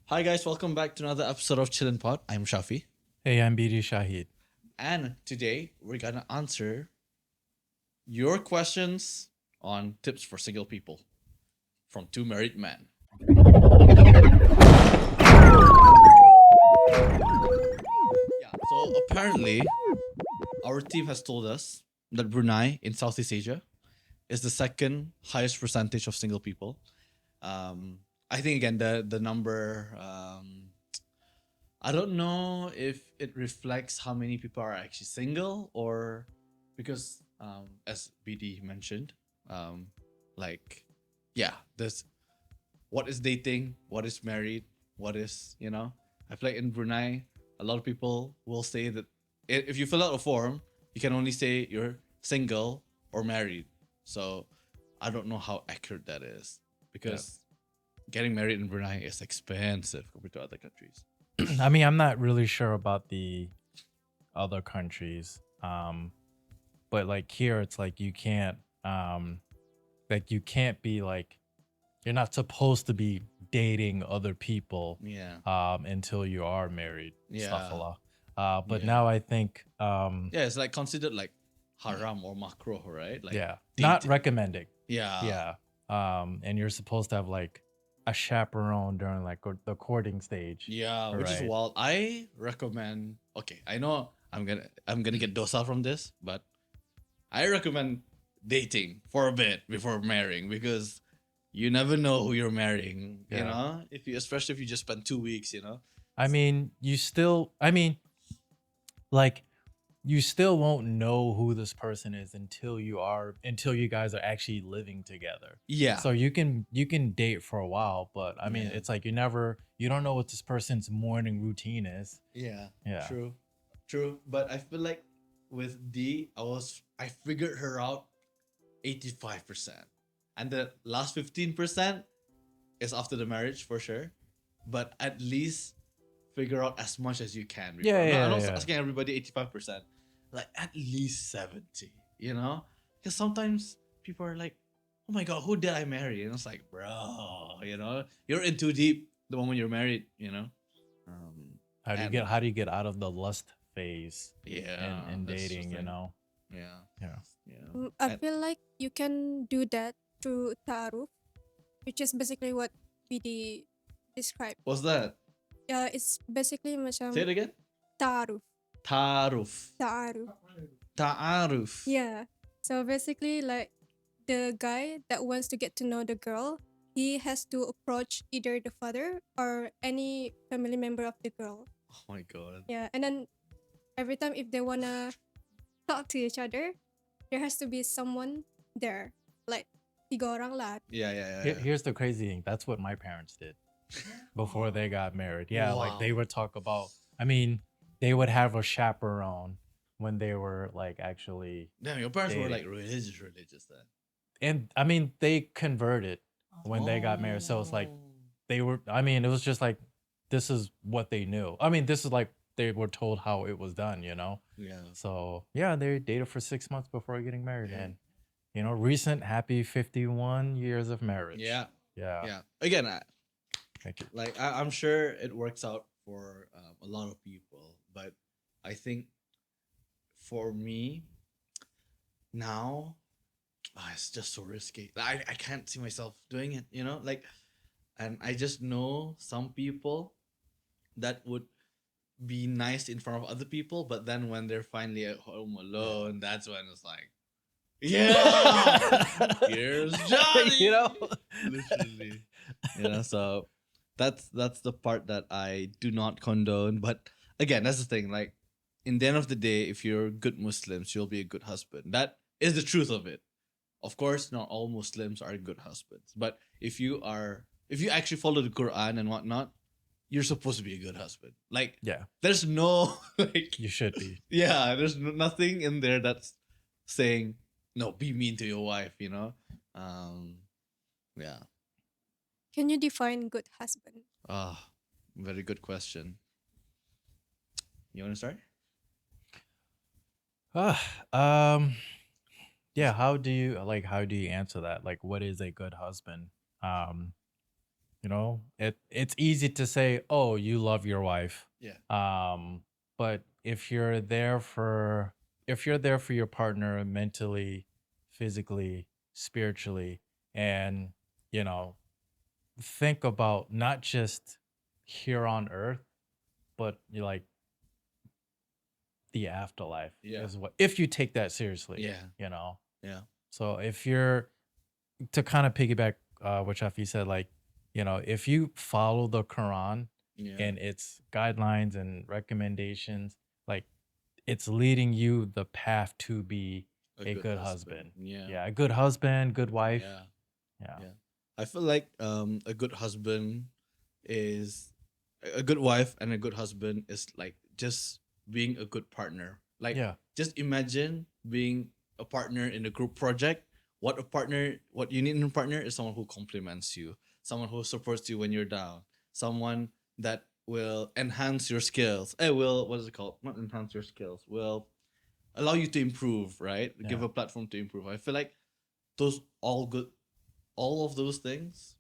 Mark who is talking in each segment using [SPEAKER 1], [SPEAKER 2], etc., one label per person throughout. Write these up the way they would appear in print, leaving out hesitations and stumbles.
[SPEAKER 1] Hi guys, welcome back to another episode of Chillin Pod. I'm Syafi,
[SPEAKER 2] Hey, I'm BD Shaheed.
[SPEAKER 1] and today we're gonna answer your questions on tips for single people from two married men. Yeah, so apparently our team has told us that Brunei in Southeast Asia is the second highest percentage of single people. I think again the number I don't know if it reflects how many people are actually single or because as BD mentioned, like yeah, there's what is dating, what is married, what is, I feel like in Brunei, a lot of people will say that if you fill out a form, you can only say you're single or married. So I don't know how accurate that is because getting married in Brunei is expensive compared to other countries.
[SPEAKER 2] I mean, I'm not really sure about the other countries. But like here it's like you can't be like you're not supposed to be dating other people
[SPEAKER 1] Yeah.
[SPEAKER 2] until you are married.
[SPEAKER 1] Yeah.
[SPEAKER 2] Astaghfirullah. But
[SPEAKER 1] Yeah.
[SPEAKER 2] now I think
[SPEAKER 1] Yeah, it's like considered like haram or makruh, right? Like
[SPEAKER 2] not
[SPEAKER 1] dating.
[SPEAKER 2] recommending.
[SPEAKER 1] Yeah.
[SPEAKER 2] And you're supposed to have like a chaperone during like the courting stage.
[SPEAKER 1] Yeah, which is
[SPEAKER 2] Right.
[SPEAKER 1] wild. I recommend. Okay, I know I'm gonna get dosa from this, but I recommend dating for a bit before marrying because you never know who you're marrying. You
[SPEAKER 2] Yeah.
[SPEAKER 1] know, especially if you just spend 2 weeks.
[SPEAKER 2] I mean, like you still won't know who this person is until you guys are actually living together.
[SPEAKER 1] Yeah.
[SPEAKER 2] So you can date for a while, but I mean,
[SPEAKER 1] Yeah.
[SPEAKER 2] it's like you don't know what this person's morning routine is.
[SPEAKER 1] Yeah.
[SPEAKER 2] Yeah.
[SPEAKER 1] True. But I feel like with D, I figured her out 85%. And the last 15% is after the marriage for sure. But at least figure out as much as you can before. I'm not asking everybody 85%. Like at least 70, Because sometimes people are like, oh my god, who did I marry? And it's like, bro, you're in too deep the moment you're married,
[SPEAKER 2] How do you get out of the lust phase
[SPEAKER 1] Yeah.
[SPEAKER 2] in
[SPEAKER 1] that's the
[SPEAKER 2] dating,
[SPEAKER 1] thing.
[SPEAKER 2] Yeah.
[SPEAKER 1] Yeah.
[SPEAKER 3] I feel like you can do that through ta'aruf, which is basically what BD described.
[SPEAKER 1] What's that?
[SPEAKER 3] Yeah, it's basically macam
[SPEAKER 1] Say it again.
[SPEAKER 3] ta'aruf.
[SPEAKER 1] Ta'aruf.
[SPEAKER 3] Ta'aruf.
[SPEAKER 1] Ta'aruf.
[SPEAKER 3] Yeah. So basically, like the guy that wants to get to know the girl, he has to approach either the father or any family member of the girl.
[SPEAKER 1] Oh my god.
[SPEAKER 3] Yeah, and then every time if they wanna talk to each other, there has to be someone there, like tiga orang lah.
[SPEAKER 1] Yeah.
[SPEAKER 2] Here's the crazy thing. That's what my parents did before they got married. Yeah, like they
[SPEAKER 1] Wow.
[SPEAKER 2] would talk about. I mean, they would have a chaperone when they were like actually.
[SPEAKER 1] Damn, your parents were
[SPEAKER 2] dating.
[SPEAKER 1] like religious then.
[SPEAKER 2] And I mean, they converted when they got married. So it's like they were. I mean, it was just like this is what they knew. I mean, this is like they were told how it was done.
[SPEAKER 1] Yeah.
[SPEAKER 2] So yeah, they dated for 6 months before getting married,
[SPEAKER 1] Yeah.
[SPEAKER 2] and recent happy 51 years of marriage.
[SPEAKER 1] Yeah.
[SPEAKER 2] Yeah.
[SPEAKER 1] Again,
[SPEAKER 2] Thank you.
[SPEAKER 1] like I'm sure it works out for a lot of people, but I think for me now, it's just so risky. I can't see myself doing it. Like, and I just know some people that would be nice in front of other people, but then when they're finally at home alone, that's when it's like, yeah, here's Johnny. Literally. So that's the part that I do not condone. But again, that's the thing. Like, in the end of the day, if you're good Muslims, you'll be a good husband. That is the truth of it. Of course, not all Muslims are good husbands, but if you actually follow the Quran and whatnot, you're supposed to be a good husband. Like,
[SPEAKER 2] Yeah,
[SPEAKER 1] there's no like,
[SPEAKER 2] you should be.
[SPEAKER 1] yeah, there's nothing in there that's saying no, be mean to your wife. Yeah.
[SPEAKER 3] Can you define good husband?
[SPEAKER 1] Very good question. You want to start?
[SPEAKER 2] Yeah, how do you answer that? Like, what is a good husband? Um, it's easy to say, oh, you love your wife.
[SPEAKER 1] Yeah.
[SPEAKER 2] But if you're there for your partner mentally, physically, spiritually, and you know, think about not just here on earth, but you like the afterlife
[SPEAKER 1] Yeah.
[SPEAKER 2] is what if you take that seriously,
[SPEAKER 1] Yeah.
[SPEAKER 2] you know.
[SPEAKER 1] Yeah.
[SPEAKER 2] So if you're to kind of piggyback what Shafi said, like, if you follow the Quran
[SPEAKER 1] Yeah.
[SPEAKER 2] and its guidelines and recommendations, like it's leading you the path to be a good husband.
[SPEAKER 1] Yeah.
[SPEAKER 2] Yeah, a good husband, good wife.
[SPEAKER 1] Yeah.
[SPEAKER 2] Yeah.
[SPEAKER 1] Yeah. I feel like a good husband is a good wife, and a good husband is like just being a good partner. Like,
[SPEAKER 2] Yeah.
[SPEAKER 1] just imagine being a partner in a group project. What you need in a partner is someone who compliments you, someone who supports you when you're down, someone that will enhance your skills. Will what is it called? Not enhance your skills. Will allow you to improve, right? Give
[SPEAKER 2] Yeah.
[SPEAKER 1] a platform to improve. I feel like those all of those things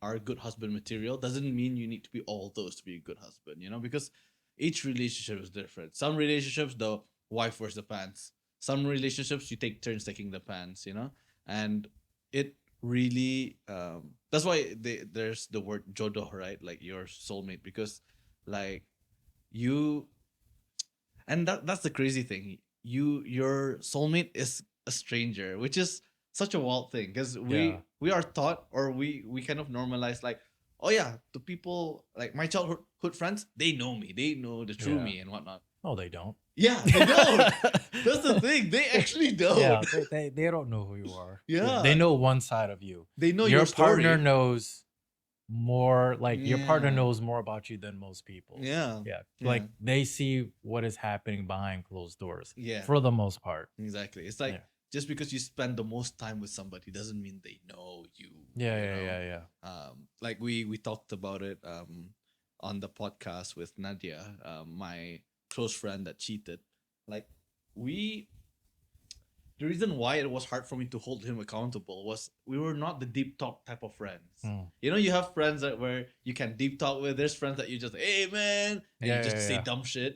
[SPEAKER 1] are good husband material. Doesn't mean you need to be all those to be a good husband, because each relationship is different. Some relationships, the wife wears the pants. Some relationships, you take turns taking the pants, and it really that's why there's the word jodoh, right? Like your soulmate, because like you and that's the crazy thing. Your soulmate is a stranger, which is such a wild thing, because
[SPEAKER 2] Yeah.
[SPEAKER 1] we are taught, or we kind of normalize, like, oh yeah, the people like my childhood friends, they know me, they know the true
[SPEAKER 2] Yeah.
[SPEAKER 1] me and whatnot.
[SPEAKER 2] No, they don't.
[SPEAKER 1] Yeah, they don't. That's the thing, they actually don't.
[SPEAKER 2] Yeah, they don't know who you are.
[SPEAKER 1] Yeah.
[SPEAKER 2] They know one side of you.
[SPEAKER 1] They know
[SPEAKER 2] Your
[SPEAKER 1] your
[SPEAKER 2] partner
[SPEAKER 1] story.
[SPEAKER 2] knows more, like your partner
[SPEAKER 1] Yeah.
[SPEAKER 2] knows more about you than most people.
[SPEAKER 1] Yeah.
[SPEAKER 2] Yeah.
[SPEAKER 1] Yeah.
[SPEAKER 2] Like they see what is happening behind closed doors
[SPEAKER 1] Yeah.
[SPEAKER 2] for the most part.
[SPEAKER 1] Exactly. It's like,
[SPEAKER 2] Yeah.
[SPEAKER 1] just because you spend the most time with somebody doesn't mean they know you.
[SPEAKER 2] Yeah,
[SPEAKER 1] you
[SPEAKER 2] yeah,
[SPEAKER 1] know?
[SPEAKER 2] yeah, yeah.
[SPEAKER 1] Like we talked about it on the podcast with Nadia, my close friend that cheated. Like, we the reason why it was hard for me to hold him accountable was we were not the deep talk type of friends.
[SPEAKER 2] Mm.
[SPEAKER 1] You have friends that where you can deep talk with. There's friends that you just, hey man, and
[SPEAKER 2] Yeah,
[SPEAKER 1] you just
[SPEAKER 2] yeah,
[SPEAKER 1] say
[SPEAKER 2] yeah.
[SPEAKER 1] dumb shit.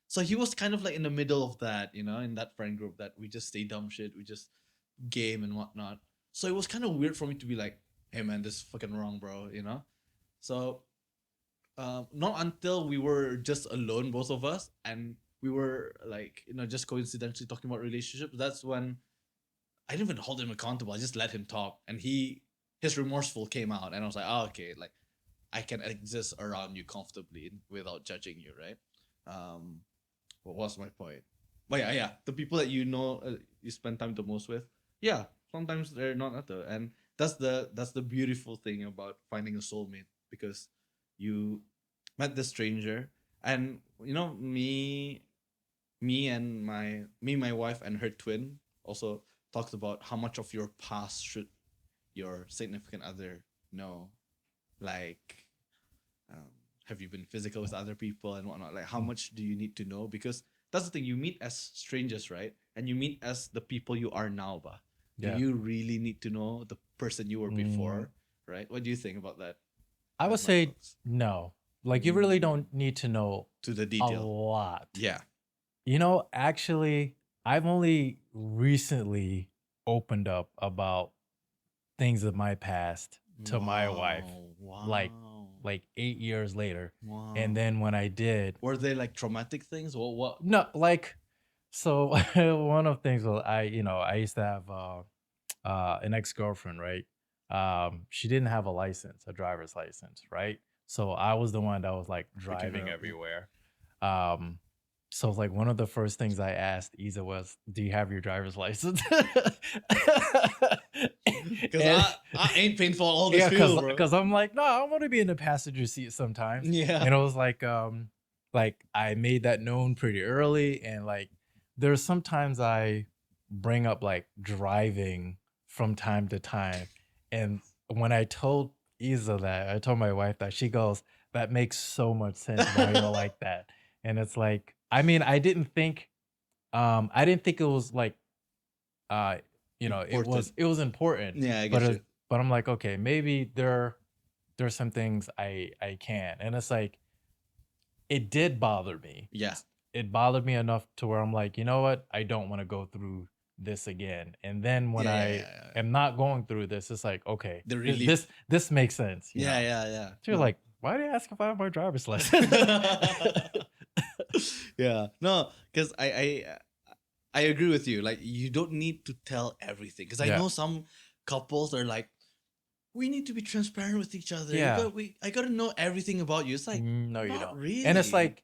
[SPEAKER 1] So he was kind of like in the middle of that, in that friend group that we just say dumb shit, we just game and whatnot. So it was kind of weird for me to be like, hey man, this is fucking wrong, bro. So not until we were just alone, both of us, and we were like, just coincidentally talking about relationships. That's when I didn't even hold him accountable. I just let him talk, and his remorseful came out, and I was like, oh, okay, like I can exist around you comfortably without judging you, right? What was my point? But yeah, the people that you spend time the most with, yeah, sometimes they're not at the, and that's the beautiful thing about finding a soulmate, because you met the stranger, and my wife and her twin also talked about how much of your past should your significant other know, like, um, have you been physical with other people and whatnot, like how much do you need to know, because that's the thing, you meet as strangers, right, and you meet as the people you are now, but do
[SPEAKER 2] Yeah.
[SPEAKER 1] you really need to know the person you were
[SPEAKER 2] Mm.
[SPEAKER 1] before, right? What do you think about that?
[SPEAKER 2] I would say no. Like you really don't need to know
[SPEAKER 1] To the
[SPEAKER 2] a
[SPEAKER 1] detail.
[SPEAKER 2] lot.
[SPEAKER 1] Yeah.
[SPEAKER 2] Actually, I've only recently opened up about things of my past to my wife, like
[SPEAKER 1] Wow.
[SPEAKER 2] like 8 years later.
[SPEAKER 1] Wow.
[SPEAKER 2] And then when I did,
[SPEAKER 1] Were they like traumatic things, or what?
[SPEAKER 2] no, like, so one of the things was I used to have an ex-girlfriend, right? She didn't have a driver's license, right? So I was the one that was like driving
[SPEAKER 1] her up, yeah.
[SPEAKER 2] everywhere. So like one of the first things I asked Isa was, "Do you have your driver's license?"
[SPEAKER 1] Because I ain't paying for all this
[SPEAKER 2] Yeah,
[SPEAKER 1] fuel, bro.
[SPEAKER 2] because I'm like, no, I want to be in the passenger seat sometimes.
[SPEAKER 1] Yeah.
[SPEAKER 2] And it was like I made that known pretty early, and like there's sometimes I bring up like driving from time to time, and when I told Isa that, I told my wife that, she goes, "That makes so much sense why you're like that." And it's like, I mean, I didn't think it was like you know,
[SPEAKER 1] Important.
[SPEAKER 2] it was important.
[SPEAKER 1] Yeah, I
[SPEAKER 2] but
[SPEAKER 1] get you.
[SPEAKER 2] but I'm like, okay, maybe there's some things I can, and it's like it did bother me.
[SPEAKER 1] Yeah.
[SPEAKER 2] It bothered me enough to where I'm like, you know what, I don't want to go through this again. And then when
[SPEAKER 1] Yeah.
[SPEAKER 2] am not going through this, it's like, okay,
[SPEAKER 1] The relief.
[SPEAKER 2] this makes sense. You know?
[SPEAKER 1] Yeah.
[SPEAKER 2] So you're
[SPEAKER 1] No.
[SPEAKER 2] like, why do you ask if I have my driver's license?
[SPEAKER 1] Yeah. No, because I agree with you. Like, you don't need to tell everything. Because I
[SPEAKER 2] Yeah.
[SPEAKER 1] know some couples are like, we need to be transparent with each other.
[SPEAKER 2] Yeah.
[SPEAKER 1] I gotta know everything about you. It's like,
[SPEAKER 2] No, you
[SPEAKER 1] not
[SPEAKER 2] don't.
[SPEAKER 1] really.
[SPEAKER 2] And it's like,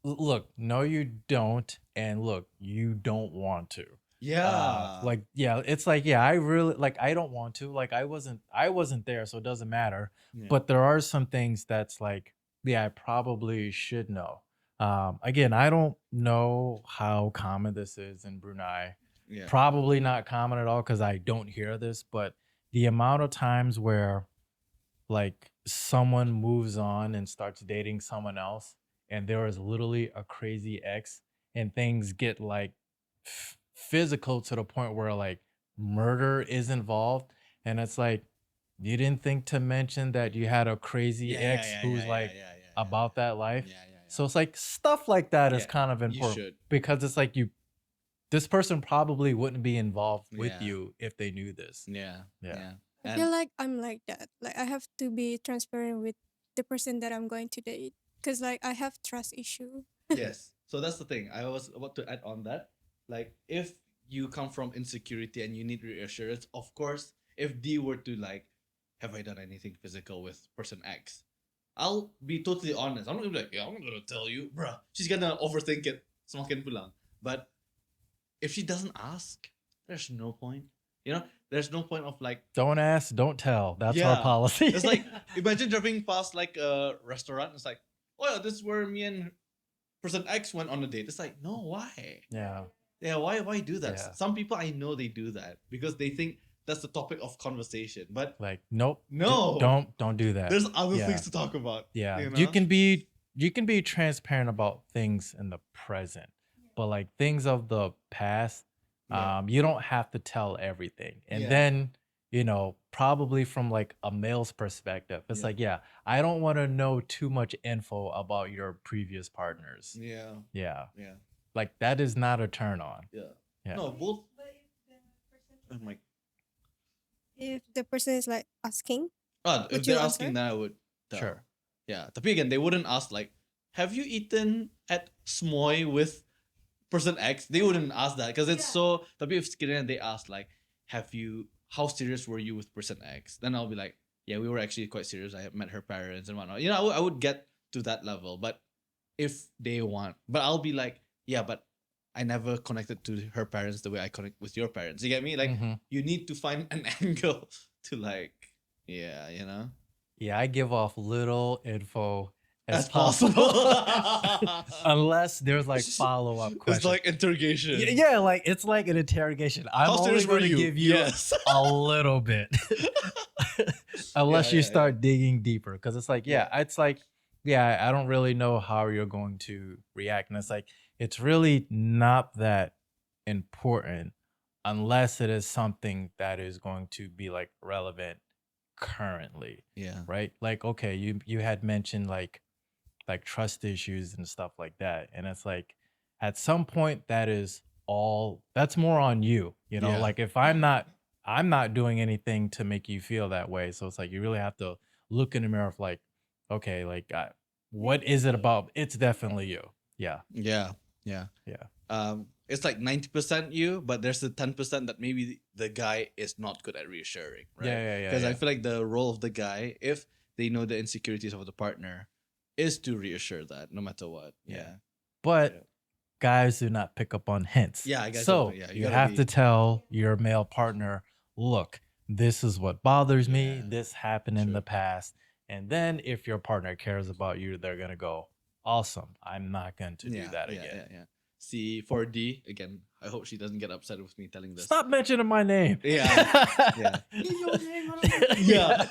[SPEAKER 2] look, no, you don't. And look, you don't want to.
[SPEAKER 1] yeah,
[SPEAKER 2] Like, yeah, it's like, yeah, I really like, I don't want to. Like, I wasn't there, so it doesn't matter.
[SPEAKER 1] Yeah.
[SPEAKER 2] But there are some things that's like, yeah, I probably should know. Again, I don't know how common this is in Brunei.
[SPEAKER 1] yeah,
[SPEAKER 2] Probably not common at all because I don't hear this, but the amount of times where like someone moves on and starts dating someone else and there is literally a crazy ex and things get like physical to the point where like murder is involved, and it's like you didn't think to mention that you had a crazy ex who's like about that life. So it's like stuff like that is
[SPEAKER 1] Yeah,
[SPEAKER 2] kind of
[SPEAKER 1] you
[SPEAKER 2] important
[SPEAKER 1] should.
[SPEAKER 2] because it's like this person probably wouldn't be involved with
[SPEAKER 1] Yeah.
[SPEAKER 2] you if they knew this.
[SPEAKER 1] Yeah.
[SPEAKER 3] I feel like I'm like that. Like I have to be transparent with the person that I'm going to date because like I have trust issue.
[SPEAKER 1] Yes. So that's the thing. I was about to add on that. Like, if you come from insecurity and you need reassurance, of course, if D were to like, have I done anything physical with person X? I'll be totally honest. I'm not gonna be like, yeah, I'm not gonna tell you, bruh. She's gonna overthink it. Semakin pulang. But if she doesn't ask, there's no point. You know, there's no point of like,
[SPEAKER 2] Don't ask, don't tell. That's our
[SPEAKER 1] Yeah.
[SPEAKER 2] policy.
[SPEAKER 1] it's like, imagine driving past like a restaurant. It's like, oh yeah, this is where me and person X went on a date. It's like, no, why?
[SPEAKER 2] yeah.
[SPEAKER 1] Yeah, why do that?
[SPEAKER 2] Yeah.
[SPEAKER 1] Some people I know they do that because they think that's the topic of conversation. But
[SPEAKER 2] Like, nope.
[SPEAKER 1] No.
[SPEAKER 2] Don't do that.
[SPEAKER 1] there's other
[SPEAKER 2] Yeah.
[SPEAKER 1] things to talk about.
[SPEAKER 2] Yeah.
[SPEAKER 1] you know?
[SPEAKER 2] You can be transparent about things in the present, but like things of the past,
[SPEAKER 1] Yeah.
[SPEAKER 2] you don't have to tell everything. And
[SPEAKER 1] Yeah.
[SPEAKER 2] then, you know, probably from like a male's perspective, it's
[SPEAKER 1] Yeah.
[SPEAKER 2] like, yeah, I don't want to know too much info about your previous partners.
[SPEAKER 1] Yeah.
[SPEAKER 2] Yeah.
[SPEAKER 1] Yeah.
[SPEAKER 2] Like that is not a turn on.
[SPEAKER 1] Yeah.
[SPEAKER 2] Yeah.
[SPEAKER 1] No, both. Oh my.
[SPEAKER 3] If the person is like asking,
[SPEAKER 1] Oh, if
[SPEAKER 3] Would you
[SPEAKER 1] they're
[SPEAKER 3] answer?
[SPEAKER 1] asking, then I would tell.
[SPEAKER 2] Sure.
[SPEAKER 1] Yeah. Tapi again, they wouldn't ask like, have you eaten at Smoy with person X? They wouldn't ask that because it's so. Tapi if sekiranya they ask like, how serious were you with person X? Then I'll be like, yeah, we were actually quite serious. I met her parents and whatnot. You know, I would get to that level. But if they want, but I'll be like, yeah, but I never connected to her parents the way I connect with your parents. You get me? Like,
[SPEAKER 2] Mhm.
[SPEAKER 1] you need to find an angle to like, yeah, you know,
[SPEAKER 2] Yeah, I give off little info
[SPEAKER 1] as
[SPEAKER 2] as possible.
[SPEAKER 1] possible.
[SPEAKER 2] Unless there's like follow-up
[SPEAKER 1] It's
[SPEAKER 2] questions.
[SPEAKER 1] like interrogation.
[SPEAKER 2] Yeah, like it's like an interrogation. I'm
[SPEAKER 1] How
[SPEAKER 2] only
[SPEAKER 1] serious were
[SPEAKER 2] going to
[SPEAKER 1] you?
[SPEAKER 2] give you
[SPEAKER 1] Yes.
[SPEAKER 2] a little bit. Unless
[SPEAKER 1] Yeah,
[SPEAKER 2] you
[SPEAKER 1] yeah,
[SPEAKER 2] start digging deeper. Because it's like,
[SPEAKER 1] Yeah.
[SPEAKER 2] it's like, yeah, I don't really know how you're going to react. And it's like, it's really not that important unless it is something that is going to be like relevant currently.
[SPEAKER 1] Yeah.
[SPEAKER 2] Right? Like, okay, you had mentioned like trust issues and stuff like that. And it's like at some point that's more on you, you know,
[SPEAKER 1] Yeah.
[SPEAKER 2] like if I'm not doing anything to make you feel that way. So it's like you really have to look in the mirror of like, okay, like what is it about? It's definitely you. Yeah.
[SPEAKER 1] Yeah. It's like 90% you, but there's the 10% that maybe the guy is not good at reassuring, right?
[SPEAKER 2] Yeah.
[SPEAKER 1] Because I feel like the role of the guy, if they know the insecurities of the partner, is to reassure that no matter what. Yeah.
[SPEAKER 2] But
[SPEAKER 1] Yeah.
[SPEAKER 2] guys do not pick up on hints.
[SPEAKER 1] Yeah, I guess
[SPEAKER 2] so.
[SPEAKER 1] so. Yeah, you
[SPEAKER 2] you
[SPEAKER 1] gotta
[SPEAKER 2] have
[SPEAKER 1] be-
[SPEAKER 2] to tell your male partner, look, this is what bothers me.
[SPEAKER 1] Yeah,
[SPEAKER 2] This happened in
[SPEAKER 1] true.
[SPEAKER 2] the past. And then if your partner cares about you, they're gonna go, awesome. I'm not going to do that again.
[SPEAKER 1] Yeah. See, for D, again, I hope she doesn't get upset with me telling this.
[SPEAKER 2] Stop mentioning my name.
[SPEAKER 1] Yeah. Yeah.
[SPEAKER 2] Yeah.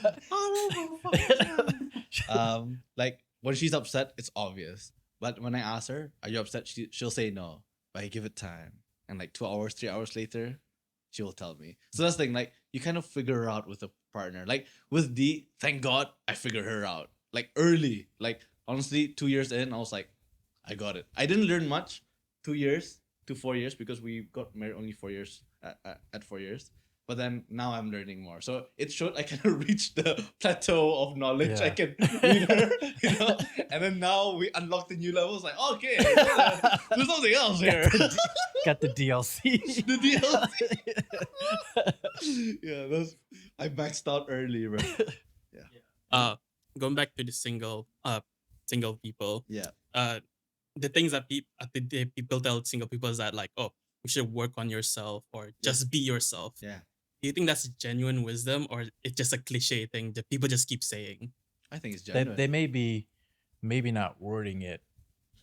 [SPEAKER 1] Like when she's upset, it's obvious. But when I ask her, "Are you upset?" She'll say no. But I give it time, and like 2 hours, 3 hours later, she will tell me. So that's the thing, like you kind of figure out with a partner. Like with D, thank God I figured her out. Like early. Like honestly, 2 years in, I was like, I got it. I didn't learn much 2 years to 4 years because we got married only 4 years at 4 years. But then now I'm learning more. So it showed I kind of reached the plateau of knowledge. I
[SPEAKER 2] Yeah.
[SPEAKER 1] can read her, you know. And then now we unlock the new levels. Like, okay, there's something else here.
[SPEAKER 2] Got the DLC.
[SPEAKER 1] The DLC. Yeah, that's I maxed out early, bro.
[SPEAKER 4] Going back to the single people.
[SPEAKER 1] Yeah.
[SPEAKER 4] The things that people tell single people is that like, oh, you should work on yourself or just be yourself.
[SPEAKER 1] Yeah.
[SPEAKER 4] Do you think that's genuine wisdom or it's just a cliche thing that people just keep saying?
[SPEAKER 1] I think it's
[SPEAKER 2] they,
[SPEAKER 1] genuine.
[SPEAKER 2] they may be maybe not wording it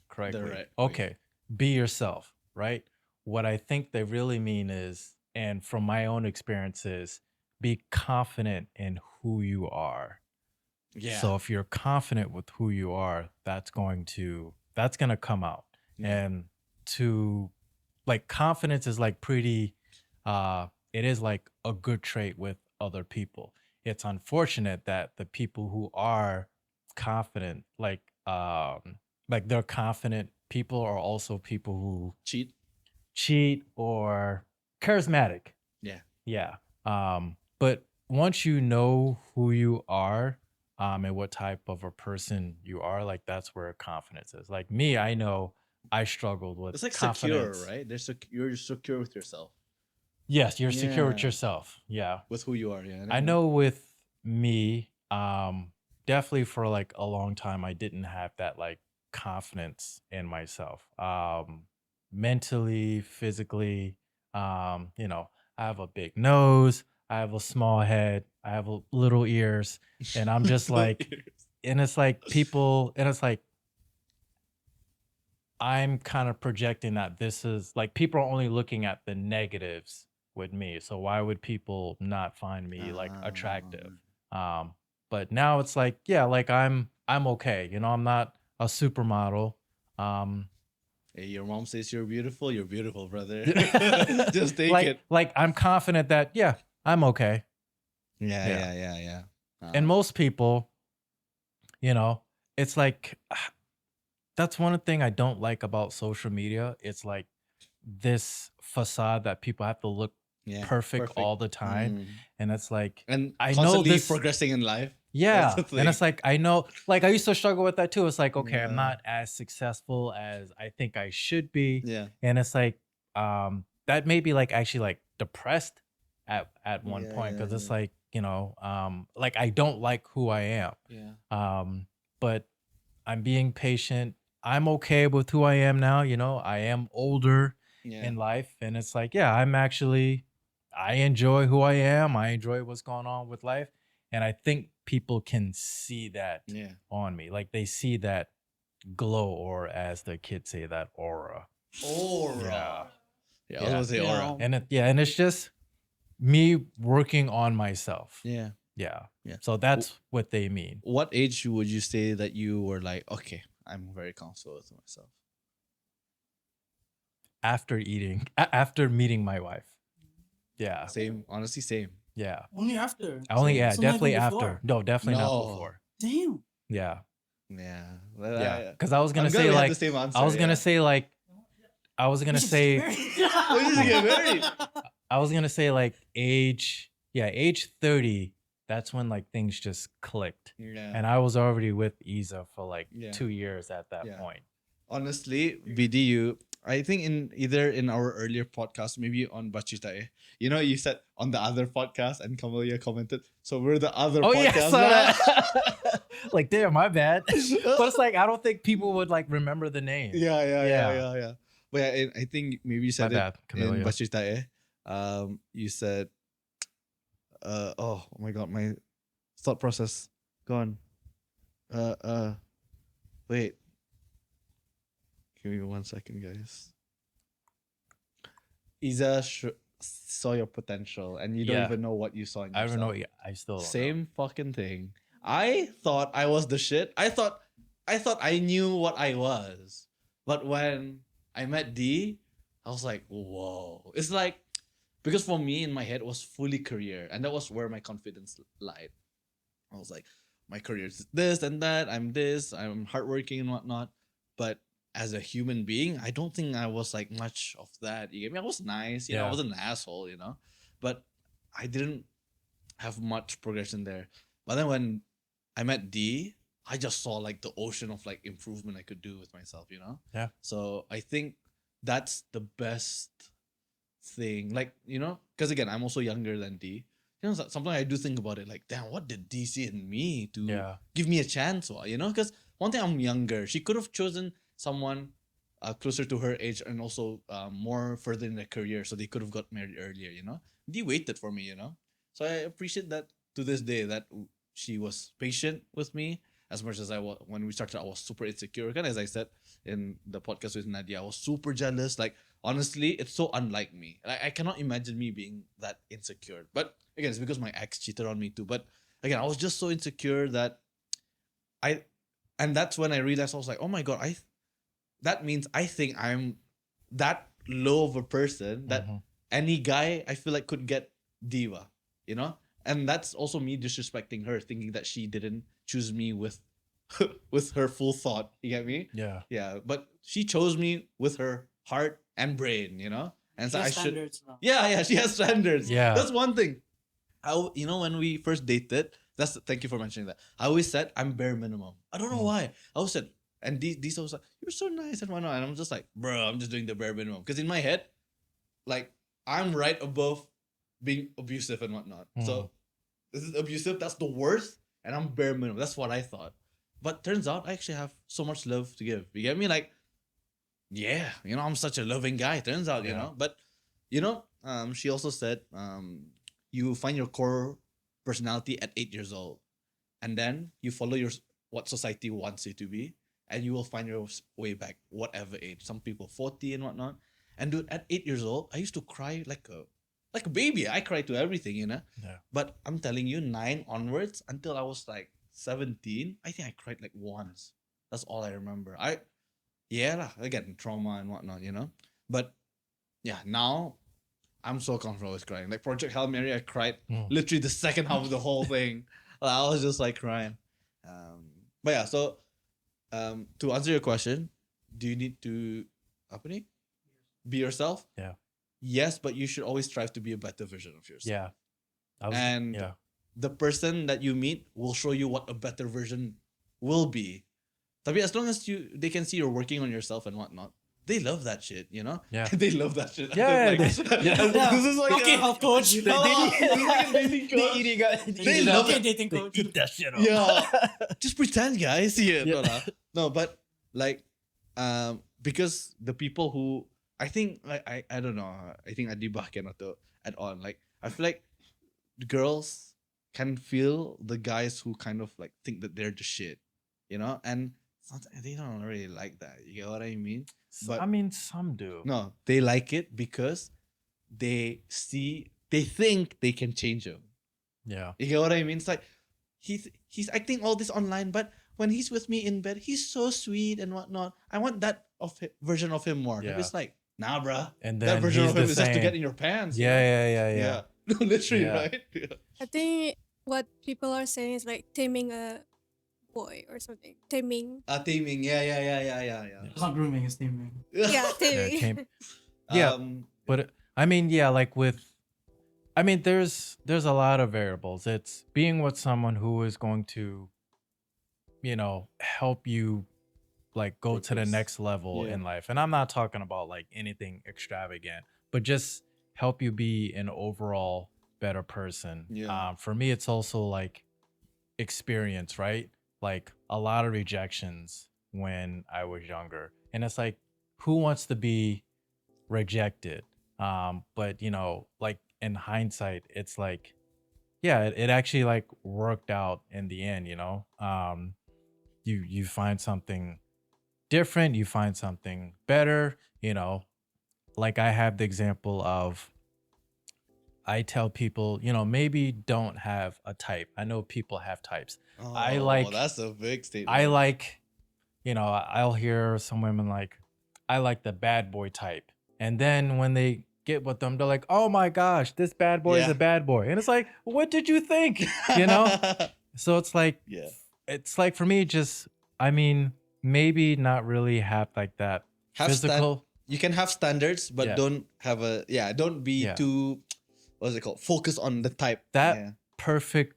[SPEAKER 2] correctly.
[SPEAKER 1] right way.
[SPEAKER 2] Okay, be yourself, right? What I think they really mean is, and from my own experiences, be confident in who you are.
[SPEAKER 1] Yeah.
[SPEAKER 2] So if you're confident with who you are, that's gonna come out.
[SPEAKER 1] Yeah.
[SPEAKER 2] And to like confidence is like pretty it is like a good trait with other people. It's unfortunate that the people who are confident, like they're confident people are also people who cheat or charismatic.
[SPEAKER 1] Yeah.
[SPEAKER 2] Yeah. But once you know who you are, and what type of a person you are, like that's where confidence is. Like me, I know I struggled with
[SPEAKER 1] It's like
[SPEAKER 2] confidence.
[SPEAKER 1] secure, right? You're secure with yourself.
[SPEAKER 2] Yes, you're secure with
[SPEAKER 1] Yeah.
[SPEAKER 2] yourself. Yeah.
[SPEAKER 1] With who you are, yeah.
[SPEAKER 2] I know with me, definitely for like a long time, I didn't have that like confidence in myself. Mentally, physically, you know, I have a big nose, I have a small head, I have little ears, and I'm just like, and it's like people, and it's like, I'm kind of projecting that this is like people are only looking at the negatives with me. So why would people not find me like attractive? But now it's like, yeah, like I'm okay. You know, I'm not a supermodel.
[SPEAKER 1] Hey, your mom says you're beautiful, brother. Just take
[SPEAKER 2] like,
[SPEAKER 1] it.
[SPEAKER 2] Like I'm confident that yeah, I'm okay.
[SPEAKER 1] Yeah.
[SPEAKER 2] And most people, you know, it's like that's one thing I don't like about social media. It's like this facade that people have to look perfect all the time. And it's like,
[SPEAKER 1] and
[SPEAKER 2] I
[SPEAKER 1] constantly
[SPEAKER 2] know this
[SPEAKER 1] progressing in life.
[SPEAKER 2] Yeah.
[SPEAKER 1] That's the
[SPEAKER 2] And
[SPEAKER 1] thing.
[SPEAKER 2] it's like, I know, like I used to struggle with that too. It's like, okay, I'm
[SPEAKER 1] Yeah.
[SPEAKER 2] not as successful as I think I should be.
[SPEAKER 1] Yeah.
[SPEAKER 2] And it's like, that made me like actually like depressed at one point. Cause it's like, you know, like I don't like who I am.
[SPEAKER 1] Yeah.
[SPEAKER 2] But I'm being patient. I'm okay with who I am now. You know, I am older in life. And it's like, yeah, I enjoy who I am. I enjoy what's going on with life. And I think people can see that on me. Like they see that glow, or as the kids say, that aura.
[SPEAKER 1] Aura. Yeah, I was gonna say aura.
[SPEAKER 2] And it's just me working on myself.
[SPEAKER 1] Yeah.
[SPEAKER 2] So that's what they mean.
[SPEAKER 1] What age would you say that you were like, okay, I'm very comfortable with myself?
[SPEAKER 2] After meeting my wife. Yeah.
[SPEAKER 1] Same. Honestly, same.
[SPEAKER 2] Yeah.
[SPEAKER 5] Only after.
[SPEAKER 2] Definitely
[SPEAKER 5] not even
[SPEAKER 2] after.
[SPEAKER 5] before.
[SPEAKER 2] No, definitely not
[SPEAKER 1] No.
[SPEAKER 2] before.
[SPEAKER 5] Damn.
[SPEAKER 2] Yeah.
[SPEAKER 1] Yeah.
[SPEAKER 2] Because I was gonna
[SPEAKER 1] I'm
[SPEAKER 2] say
[SPEAKER 1] we have
[SPEAKER 2] like
[SPEAKER 1] the same answer,
[SPEAKER 2] I was gonna say like I was gonna say
[SPEAKER 1] When did you get married?
[SPEAKER 2] I was gonna say like age 30. That's when like things just clicked.
[SPEAKER 1] Yeah.
[SPEAKER 2] And I was already with Isa for like
[SPEAKER 1] Yeah.
[SPEAKER 2] 2 years at that point.
[SPEAKER 1] Honestly, BDU, I think in our earlier podcast, maybe on Bachita, you know, you said on the other podcast and Kamalia commented, so we're the other podcast now.
[SPEAKER 2] That. Like, damn, my bad. But it's like, I don't think people would like remember the name.
[SPEAKER 1] Yeah. But yeah, I think maybe you said
[SPEAKER 2] My bad,
[SPEAKER 1] in
[SPEAKER 2] Camellia.
[SPEAKER 1] Bachita, you said, oh my God, my thought process gone. Wait. Give me 1 second, guys. Isa saw your potential, and you don't even know what you saw in yourself.
[SPEAKER 2] I don't know. I still don't know.
[SPEAKER 1] Same fucking thing. I thought I was the shit. I thought I knew what I was, but when I met D, I was like, whoa. It's like because for me in my head it was fully career, and that was where my confidence lied. I was like, my career is this and that. I'm this. I'm hardworking and whatnot. But as a human being, I don't think I was like much of that. You get me? I was nice. I
[SPEAKER 2] Yeah.
[SPEAKER 1] wasn't an asshole. But I didn't have much progression there. But then when I met D, I just saw like the ocean of like improvement I could do with myself.
[SPEAKER 2] Yeah.
[SPEAKER 1] So I think that's the best thing. Like, because again, I'm also younger than D. Sometimes I do think about it like, damn, what did D see in me to
[SPEAKER 2] Yeah.
[SPEAKER 1] give me a chance? Because one thing, I'm younger. She could have chosen someone closer to her age and also more further in their career, so they could have got married earlier. D waited for me. So I appreciate that to this day, that she was patient with me as much as I was. When we started, I was super insecure. Kind of as I said in the podcast with Nadia, I was super jealous. Like, honestly, it's so unlike me. I cannot imagine me being that insecure. But again, it's because my ex cheated on me too. But again, I was just so insecure that I, and that's when I realized, I was like, oh my god, that means I think I'm that low of a person that
[SPEAKER 2] Mhm.
[SPEAKER 1] any guy I feel like could get diva, and that's also me disrespecting her, thinking that she didn't choose me with with her full thought. You get me?
[SPEAKER 2] Yeah.
[SPEAKER 1] Yeah, but she chose me with her heart and brain, and
[SPEAKER 5] She
[SPEAKER 1] so I
[SPEAKER 5] has
[SPEAKER 1] should.
[SPEAKER 5] standards now.
[SPEAKER 1] Yeah, she has standards.
[SPEAKER 2] Yeah.
[SPEAKER 1] That's one thing. When we first dated, thank you for mentioning that. I always said I'm bare minimum. I don't know
[SPEAKER 2] Mm.
[SPEAKER 1] why. I always said, and these was like, you're so nice and whatnot. And I'm just like, bro, I'm just doing the bare minimum. Because in my head, like, I'm right above being abusive and whatnot. So this is abusive, that's the worst, and I'm bare minimum. That's what I thought. But turns out I actually have so much love to give. You get me? Like, yeah, I'm such a loving guy. Turns out,
[SPEAKER 2] Yeah.
[SPEAKER 1] But she also said, you find your core personality at 8 years old, and then you follow what society wants you to be, and you will find your way back, whatever age. Some people 40 and whatnot. And dude, at 8 years old, I used to cry like a baby. I cried to everything,
[SPEAKER 2] Yeah.
[SPEAKER 1] But I'm telling you, 9 onwards until I was like 17, I think I cried like once. That's all I remember. Yeah lah, again, trauma and whatnot, But yeah, now I'm so comfortable with crying. Like Project Hail Mary, I cried literally the second half of the whole thing. I was just like crying. But yeah, so to answer your question, do you need to apa ni? Be yourself?
[SPEAKER 2] Yeah.
[SPEAKER 1] Yes, but you should always strive to be a better version of yourself.
[SPEAKER 2] Yeah.
[SPEAKER 1] And the person that you meet will show you what a better version will be. Tapi as long as they can see you're working on yourself and whatnot, they love that shit,
[SPEAKER 2] Yeah.
[SPEAKER 1] They love that shit.
[SPEAKER 2] Yeah,
[SPEAKER 1] Like, this is like
[SPEAKER 5] Okay, health coach.
[SPEAKER 1] This is like a dating coach. They love
[SPEAKER 5] Okay,
[SPEAKER 1] it.
[SPEAKER 5] dating coach.
[SPEAKER 2] Eat that shit up.
[SPEAKER 1] Yeah. Just pretend, guys. Yeah.
[SPEAKER 2] Yeah.
[SPEAKER 1] No, lah. No, but like, because the people who I think, like, I don't know. I think Adibah can also add on. Like, I feel like the girls can feel the guys who kind of like think that they're the shit, and sometimes they don't really like that. You get what I mean? But
[SPEAKER 2] I mean, some do.
[SPEAKER 1] no, they like it because they think they can change him.
[SPEAKER 2] Yeah.
[SPEAKER 1] You get what I mean? It's like he's acting all this online, but when he's with me in bed, he's so sweet and whatnot. I want that version of him more.
[SPEAKER 2] Yeah.
[SPEAKER 1] It's like, nah, bruh.
[SPEAKER 2] And
[SPEAKER 1] That
[SPEAKER 2] then
[SPEAKER 1] version
[SPEAKER 2] he's
[SPEAKER 1] of him
[SPEAKER 2] the
[SPEAKER 1] is just to
[SPEAKER 2] same.
[SPEAKER 1] get in your pants. you know?
[SPEAKER 2] Yeah.
[SPEAKER 1] No, literally,
[SPEAKER 2] Yeah.
[SPEAKER 1] right? Yeah.
[SPEAKER 3] I think what people are saying is like taming a boy or something. Taming.
[SPEAKER 1] Taming. Yeah.
[SPEAKER 5] It's not grooming, it's naming.
[SPEAKER 3] Yeah,
[SPEAKER 2] Yeah,
[SPEAKER 3] taming.
[SPEAKER 2] tame- Yeah. But I mean, yeah, like there's a lot of variables. It's being with someone who is going to, help you like go to the
[SPEAKER 1] Progress.
[SPEAKER 2] next level
[SPEAKER 1] Yeah.
[SPEAKER 2] in life. And I'm not talking about like anything extravagant, but just help you be an overall better person.
[SPEAKER 1] Yeah.
[SPEAKER 2] For me, it's also like experience, right? Like a lot of rejections when I was younger. And it's like, who wants to be rejected? But like in hindsight, it's like, yeah, it actually like worked out in the end, you find something different, you find something better, like I have the example of, I tell people, maybe don't have a type. I know people have types. I like-
[SPEAKER 1] That's a big statement.
[SPEAKER 2] I like, I'll hear some women like, I like the bad boy type. And then when they get with them, they're like, oh my gosh, this bad boy is
[SPEAKER 1] Yeah.
[SPEAKER 2] a bad boy. And it's like, what did you think? You know? So it's like,
[SPEAKER 1] Yeah.
[SPEAKER 2] it's like for me, just, I mean, maybe not really have like that
[SPEAKER 1] Have
[SPEAKER 2] physical.
[SPEAKER 1] you can have standards, but
[SPEAKER 2] Yeah.
[SPEAKER 1] don't have don't be
[SPEAKER 2] Yeah.
[SPEAKER 1] too, what's it called? Focus on the type.
[SPEAKER 2] That perfect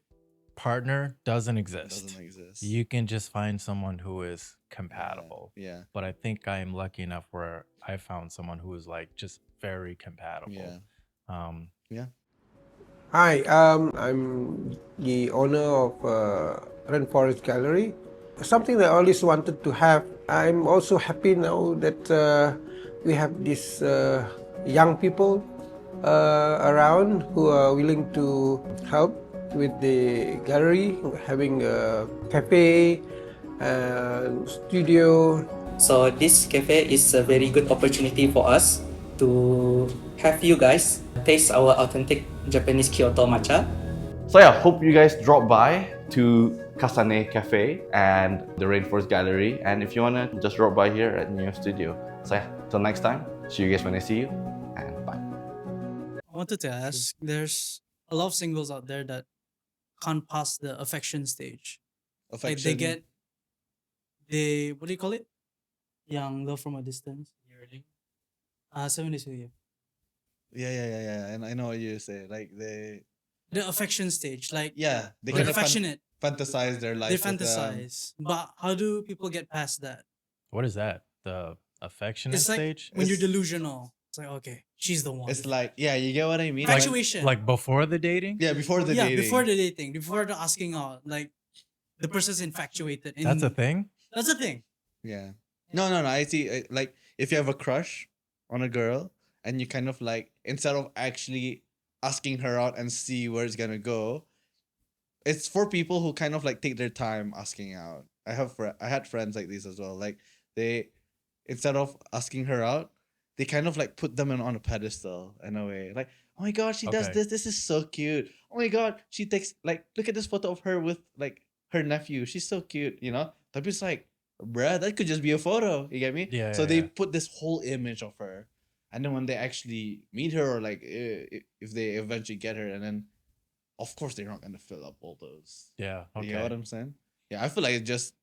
[SPEAKER 2] partner doesn't exist.
[SPEAKER 1] Doesn't exist.
[SPEAKER 2] You can just find someone who is compatible.
[SPEAKER 1] Yeah.
[SPEAKER 2] But I think I am lucky enough where I found someone who is like just very compatible.
[SPEAKER 1] Yeah.
[SPEAKER 5] Hi, I'm the owner of Rainforest Gallery. Something that I always wanted to have. I'm also happy now that we have these young people around who are willing to help with the gallery, having a cafe and studio.
[SPEAKER 6] So this cafe is a very good opportunity for us to have you guys taste our authentic Japanese Kyoto matcha.
[SPEAKER 7] So yeah, hope you guys drop by to Kasane Cafe and the Rainforest Gallery. And if you wanna, just drop by here at New York Studio. So yeah, till next time, see you guys when I see you, and bye.
[SPEAKER 4] I wanted to ask, there's a lot of singles out there that can't pass the affection stage. Like they what do you call it? Young love from a distance. Yearning. 7 days with you.
[SPEAKER 1] Yeah. And I know what you say. Like
[SPEAKER 4] The affection stage, like
[SPEAKER 1] they
[SPEAKER 4] they're
[SPEAKER 1] kind of
[SPEAKER 4] affectionate.
[SPEAKER 1] fantasize their life.
[SPEAKER 4] They
[SPEAKER 1] with,
[SPEAKER 4] fantasize, but how do people get past that?
[SPEAKER 2] What is that? The affectionate
[SPEAKER 4] It's like
[SPEAKER 2] stage?
[SPEAKER 4] when you're delusional. It's like, okay, she's the one.
[SPEAKER 1] It's like, you get what I mean?
[SPEAKER 4] Infatuation.
[SPEAKER 2] Like before the dating?
[SPEAKER 1] Yeah, before the
[SPEAKER 4] yeah,
[SPEAKER 1] dating.
[SPEAKER 4] before the dating, before the asking out, like the person's infatuated. And
[SPEAKER 2] That's a thing?
[SPEAKER 4] That's a thing.
[SPEAKER 1] Yeah. No. I see. Like, if you have a crush on a girl and you kind of like, instead of actually asking her out and see where it's gonna go, it's for people who kind of like take their time asking out. I had friends like these as well. Like, they, instead of asking her out, they kind of like put them on a pedestal in a way. Like, oh my god, she does this. This is so cute. Oh my god, she takes, like, look at this photo of her with like her nephew. She's so cute, you know? But it's like, bruh, that could just be a photo. You get me?
[SPEAKER 2] Yeah.
[SPEAKER 1] So they put this whole image of her, and then when they actually meet her, or like if they eventually get her, and then of course they're not gonna fill up all those.
[SPEAKER 2] Yeah. Okay.
[SPEAKER 1] You know what I'm saying? Yeah, I feel like it just,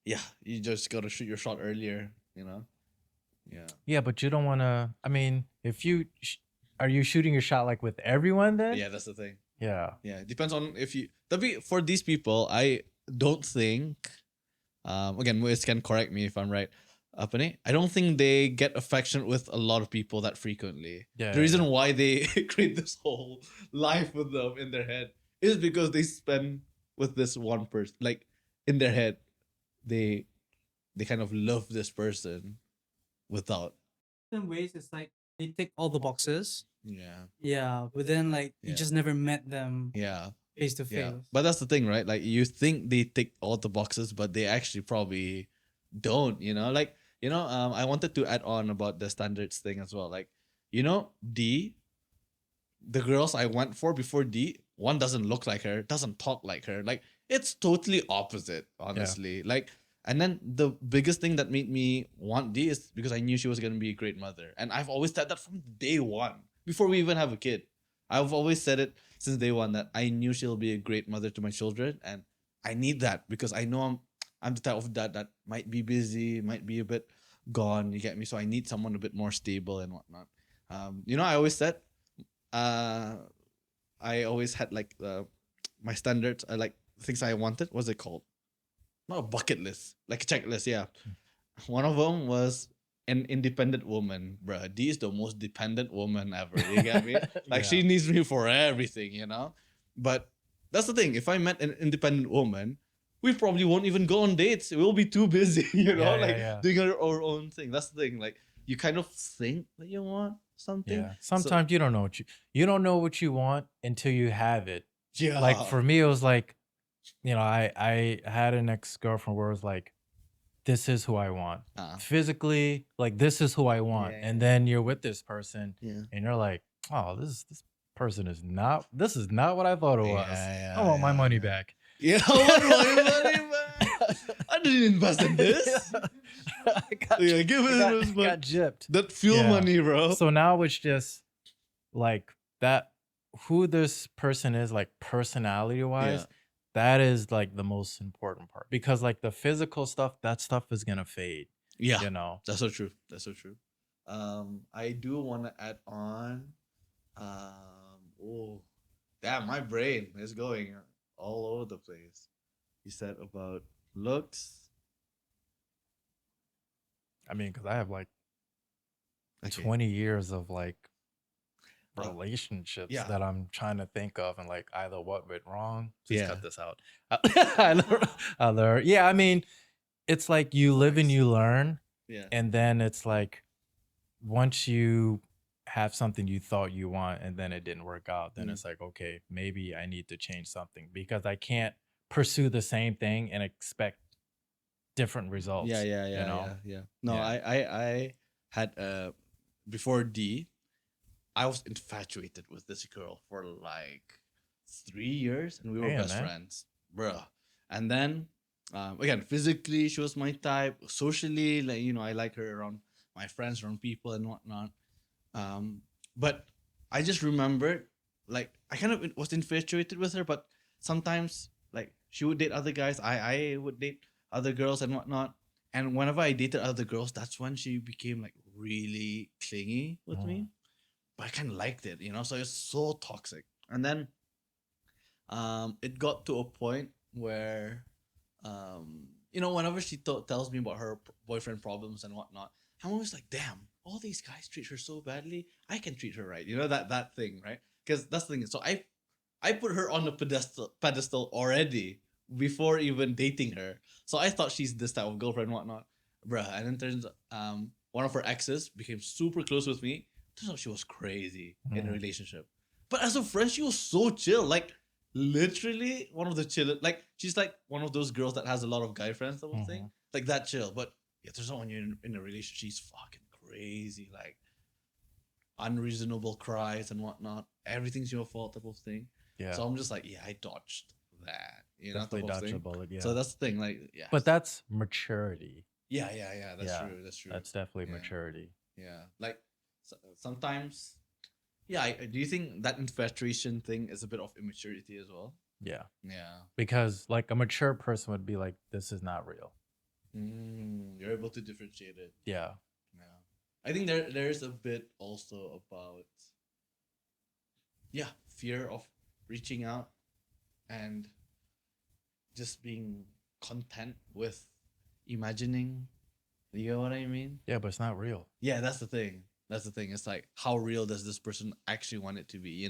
[SPEAKER 1] you just gotta shoot your shot earlier. You know? Yeah.
[SPEAKER 2] Yeah, but you don't want to. I mean, if you are you shooting your shot like with everyone then?
[SPEAKER 1] Yeah, that's the thing.
[SPEAKER 2] Yeah.
[SPEAKER 1] Yeah, it depends on if you. For these people, I don't think. Again, Moise can correct me if I'm right. Apa ni? I don't think they get affectionate with a lot of people that frequently.
[SPEAKER 2] Yeah.
[SPEAKER 1] The reason why they create this whole life with them in their head is because they spend with this one person. Like, in their head, they kind of love this person without.
[SPEAKER 4] In ways, it's like they tick all the boxes.
[SPEAKER 1] Yeah.
[SPEAKER 4] Yeah, but then like you
[SPEAKER 1] Yeah.
[SPEAKER 4] just never met them
[SPEAKER 1] Yeah.
[SPEAKER 4] face to face.
[SPEAKER 1] Yeah. But that's the thing, right? Like, you think they tick all the boxes, but they actually probably don't, you know? Like, I wanted to add on about the standards thing as well. Like, D, the girls I went for before D, one doesn't look like her, doesn't talk like her. Like, it's totally opposite, honestly. Like, and then the biggest thing that made me want D is because I knew she was going to be a great mother. And I've always said that from day one, before we even have a kid. I've always said it since day one that I knew she'll be a great mother to my children. And I need that because I know I'm the type of dad that might be busy, might be a bit gone, you get me? So I need someone a bit more stable and whatnot. I always said, I always had like my standards, like things I wanted. What's it called? Not a bucket list, like a checklist. Yeah, one of them was an independent woman, bruh. D is the most dependent woman ever. You get me? Like, she needs me for everything, But that's the thing. If I met an independent woman, we probably won't even go on dates. We'll be too busy, doing our own thing. That's the thing. Like, you kind of think that you want something.
[SPEAKER 2] Yeah. Sometimes you don't know what you want until you have it.
[SPEAKER 1] Yeah.
[SPEAKER 2] Like, for me, it was like, I had an ex-girlfriend where it was like, this is who I want. Physically, like, this is who I want.
[SPEAKER 1] Yeah.
[SPEAKER 2] And then you're with this person
[SPEAKER 1] Yeah.
[SPEAKER 2] and you're like, oh, this person is not what I thought it was.
[SPEAKER 1] Yeah,
[SPEAKER 2] I want my money back.
[SPEAKER 1] Yeah, I want my money back. I didn't invest in this.
[SPEAKER 2] I got,
[SPEAKER 1] Yeah, give it
[SPEAKER 2] I got,
[SPEAKER 1] those
[SPEAKER 2] I got gypped.
[SPEAKER 1] that fuel
[SPEAKER 2] Yeah.
[SPEAKER 1] money, bro.
[SPEAKER 2] So now it's just like that. Who this person is, like personality wise,
[SPEAKER 1] Yeah.
[SPEAKER 2] that is like the most important part. Because like the physical stuff, that stuff is gonna fade.
[SPEAKER 1] Yeah,
[SPEAKER 2] You know.
[SPEAKER 1] that's so true. That's so true. I do want to add on. Oh, damn, my brain is going all over the place. You said about looks.
[SPEAKER 2] I mean, because I have like
[SPEAKER 1] Okay.
[SPEAKER 2] 20 years of like
[SPEAKER 1] Uh,
[SPEAKER 2] relationships
[SPEAKER 1] yeah.
[SPEAKER 2] that I'm trying to think of, and like either what went wrong. Please
[SPEAKER 1] Yeah.
[SPEAKER 2] cut this out. Other, yeah. I mean, it's like you live and you learn,
[SPEAKER 1] Yeah.
[SPEAKER 2] and then it's like once you have something you thought you want and then it didn't work out, then it's like, okay, maybe I need to change something because I can't pursue the same thing and expect different results.
[SPEAKER 1] Yeah, yeah, yeah,
[SPEAKER 2] you know?
[SPEAKER 1] yeah. No,
[SPEAKER 2] Yeah.
[SPEAKER 1] I had before D, I was infatuated with this girl for like 3 years, and we were
[SPEAKER 2] Damn,
[SPEAKER 1] best
[SPEAKER 2] man.
[SPEAKER 1] friends, bruh. And then, again, physically, she was my type. Socially, like I like her around my friends, around people, and whatnot. But I just remembered, like, I kind of was infatuated with her, but sometimes, like, she would date other guys. I would date other girls and whatnot. And whenever I dated other girls, that's when she became like really clingy with me. But I kind of liked it, so it's so toxic. And then it got to a point where whenever she tells me about her boyfriend problems and whatnot, I'm always like, damn, all these guys treat her so badly, I can treat her right, that thing, right? Because that's the thing. So I put her on the pedestal already before even dating her. So I thought she's this type of girlfriend and whatnot, bruh. And then turns one of her exes became super close with me. Turns out she was crazy in a relationship. But as a friend, she was so chill. Like, literally one of the chill. Like, she's like one of those girls that has a lot of guy friends, type of thing. Like, that chill. But yeah, turns out when you're in a relationship, she's fucking crazy. Like, unreasonable cries and whatnot. Everything's your fault, type of thing.
[SPEAKER 2] Yeah.
[SPEAKER 1] So I'm just like, yeah, I dodged that.
[SPEAKER 2] Definitely
[SPEAKER 1] type of
[SPEAKER 2] dodge a
[SPEAKER 1] thing.
[SPEAKER 2] bullet. Yeah.
[SPEAKER 1] So that's the thing. Like, yeah.
[SPEAKER 2] But that's maturity.
[SPEAKER 1] yeah. That's
[SPEAKER 2] Yeah,
[SPEAKER 1] true. That's true.
[SPEAKER 2] That's definitely
[SPEAKER 1] Yeah.
[SPEAKER 2] maturity.
[SPEAKER 1] Yeah, like sometimes. Yeah, do you think that infatuation thing is a bit of immaturity as well?
[SPEAKER 2] Yeah.
[SPEAKER 1] Yeah.
[SPEAKER 2] Because like a mature person would be like, this is not real.
[SPEAKER 1] You're able to differentiate it.
[SPEAKER 2] Yeah.
[SPEAKER 1] Yeah. I think there's a bit also about fear of reaching out and just being content with imagining. You know what I mean?
[SPEAKER 2] Yeah, but it's not real.
[SPEAKER 1] Yeah, that's the thing. It's like, how real does this person actually want it to be,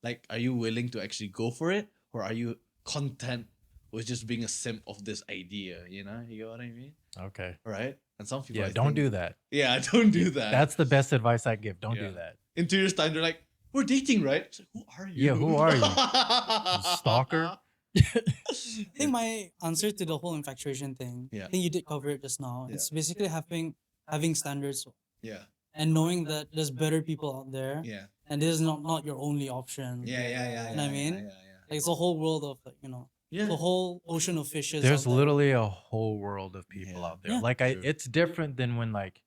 [SPEAKER 1] Like, are you willing to actually go for it? Or are you content with just being a simp of this idea, You know what I mean?
[SPEAKER 2] Okay.
[SPEAKER 1] Right? And some people,
[SPEAKER 2] Yeah,
[SPEAKER 1] I
[SPEAKER 2] don't
[SPEAKER 1] think-
[SPEAKER 2] do that.
[SPEAKER 1] Yeah, don't do that.
[SPEAKER 2] That's the best advice I give. Don't
[SPEAKER 1] Yeah.
[SPEAKER 2] do that.
[SPEAKER 1] In 2 years' time, they're like, we're dating, right? It's like, who are you?
[SPEAKER 2] Yeah, who are you? Stalker?
[SPEAKER 4] I think my answer to the whole infatuation thing,
[SPEAKER 1] Yeah.
[SPEAKER 4] I think you did cover it just now.
[SPEAKER 1] Yeah.
[SPEAKER 4] It's basically having standards
[SPEAKER 1] Yeah.
[SPEAKER 4] and knowing that there's better people out there,
[SPEAKER 1] Yeah.
[SPEAKER 4] and this is not your only option.
[SPEAKER 1] Yeah.
[SPEAKER 4] You know what I mean?
[SPEAKER 1] Yeah.
[SPEAKER 4] Like, it's a whole world of
[SPEAKER 1] Yeah.
[SPEAKER 4] the whole ocean of fishes.
[SPEAKER 2] There's
[SPEAKER 4] out there.
[SPEAKER 2] literally a whole world of people
[SPEAKER 1] Yeah.
[SPEAKER 2] out there.
[SPEAKER 4] Yeah.
[SPEAKER 2] Like
[SPEAKER 1] True.
[SPEAKER 2] it's different than when like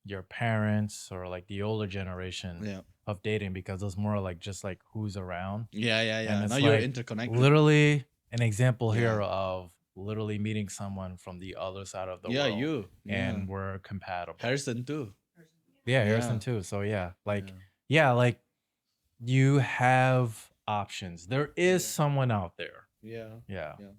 [SPEAKER 2] your parents or like the older generation
[SPEAKER 1] Yeah.
[SPEAKER 2] of dating, because it's more like just like who's around.
[SPEAKER 1] Yeah.
[SPEAKER 2] And
[SPEAKER 1] Now
[SPEAKER 2] it's
[SPEAKER 1] you're
[SPEAKER 2] like
[SPEAKER 1] interconnected.
[SPEAKER 2] Literally an example
[SPEAKER 1] Yeah.
[SPEAKER 2] here of literally meeting someone from the other side of the
[SPEAKER 1] Yeah,
[SPEAKER 2] world.
[SPEAKER 1] you.
[SPEAKER 2] And we're compatible.
[SPEAKER 1] Harrison too.
[SPEAKER 2] Yeah, Harrison
[SPEAKER 1] Yeah.
[SPEAKER 2] too. So yeah, like
[SPEAKER 1] Yeah.
[SPEAKER 2] like you have options. There is someone out there.
[SPEAKER 1] Yeah.
[SPEAKER 2] Yeah.
[SPEAKER 1] Yeah.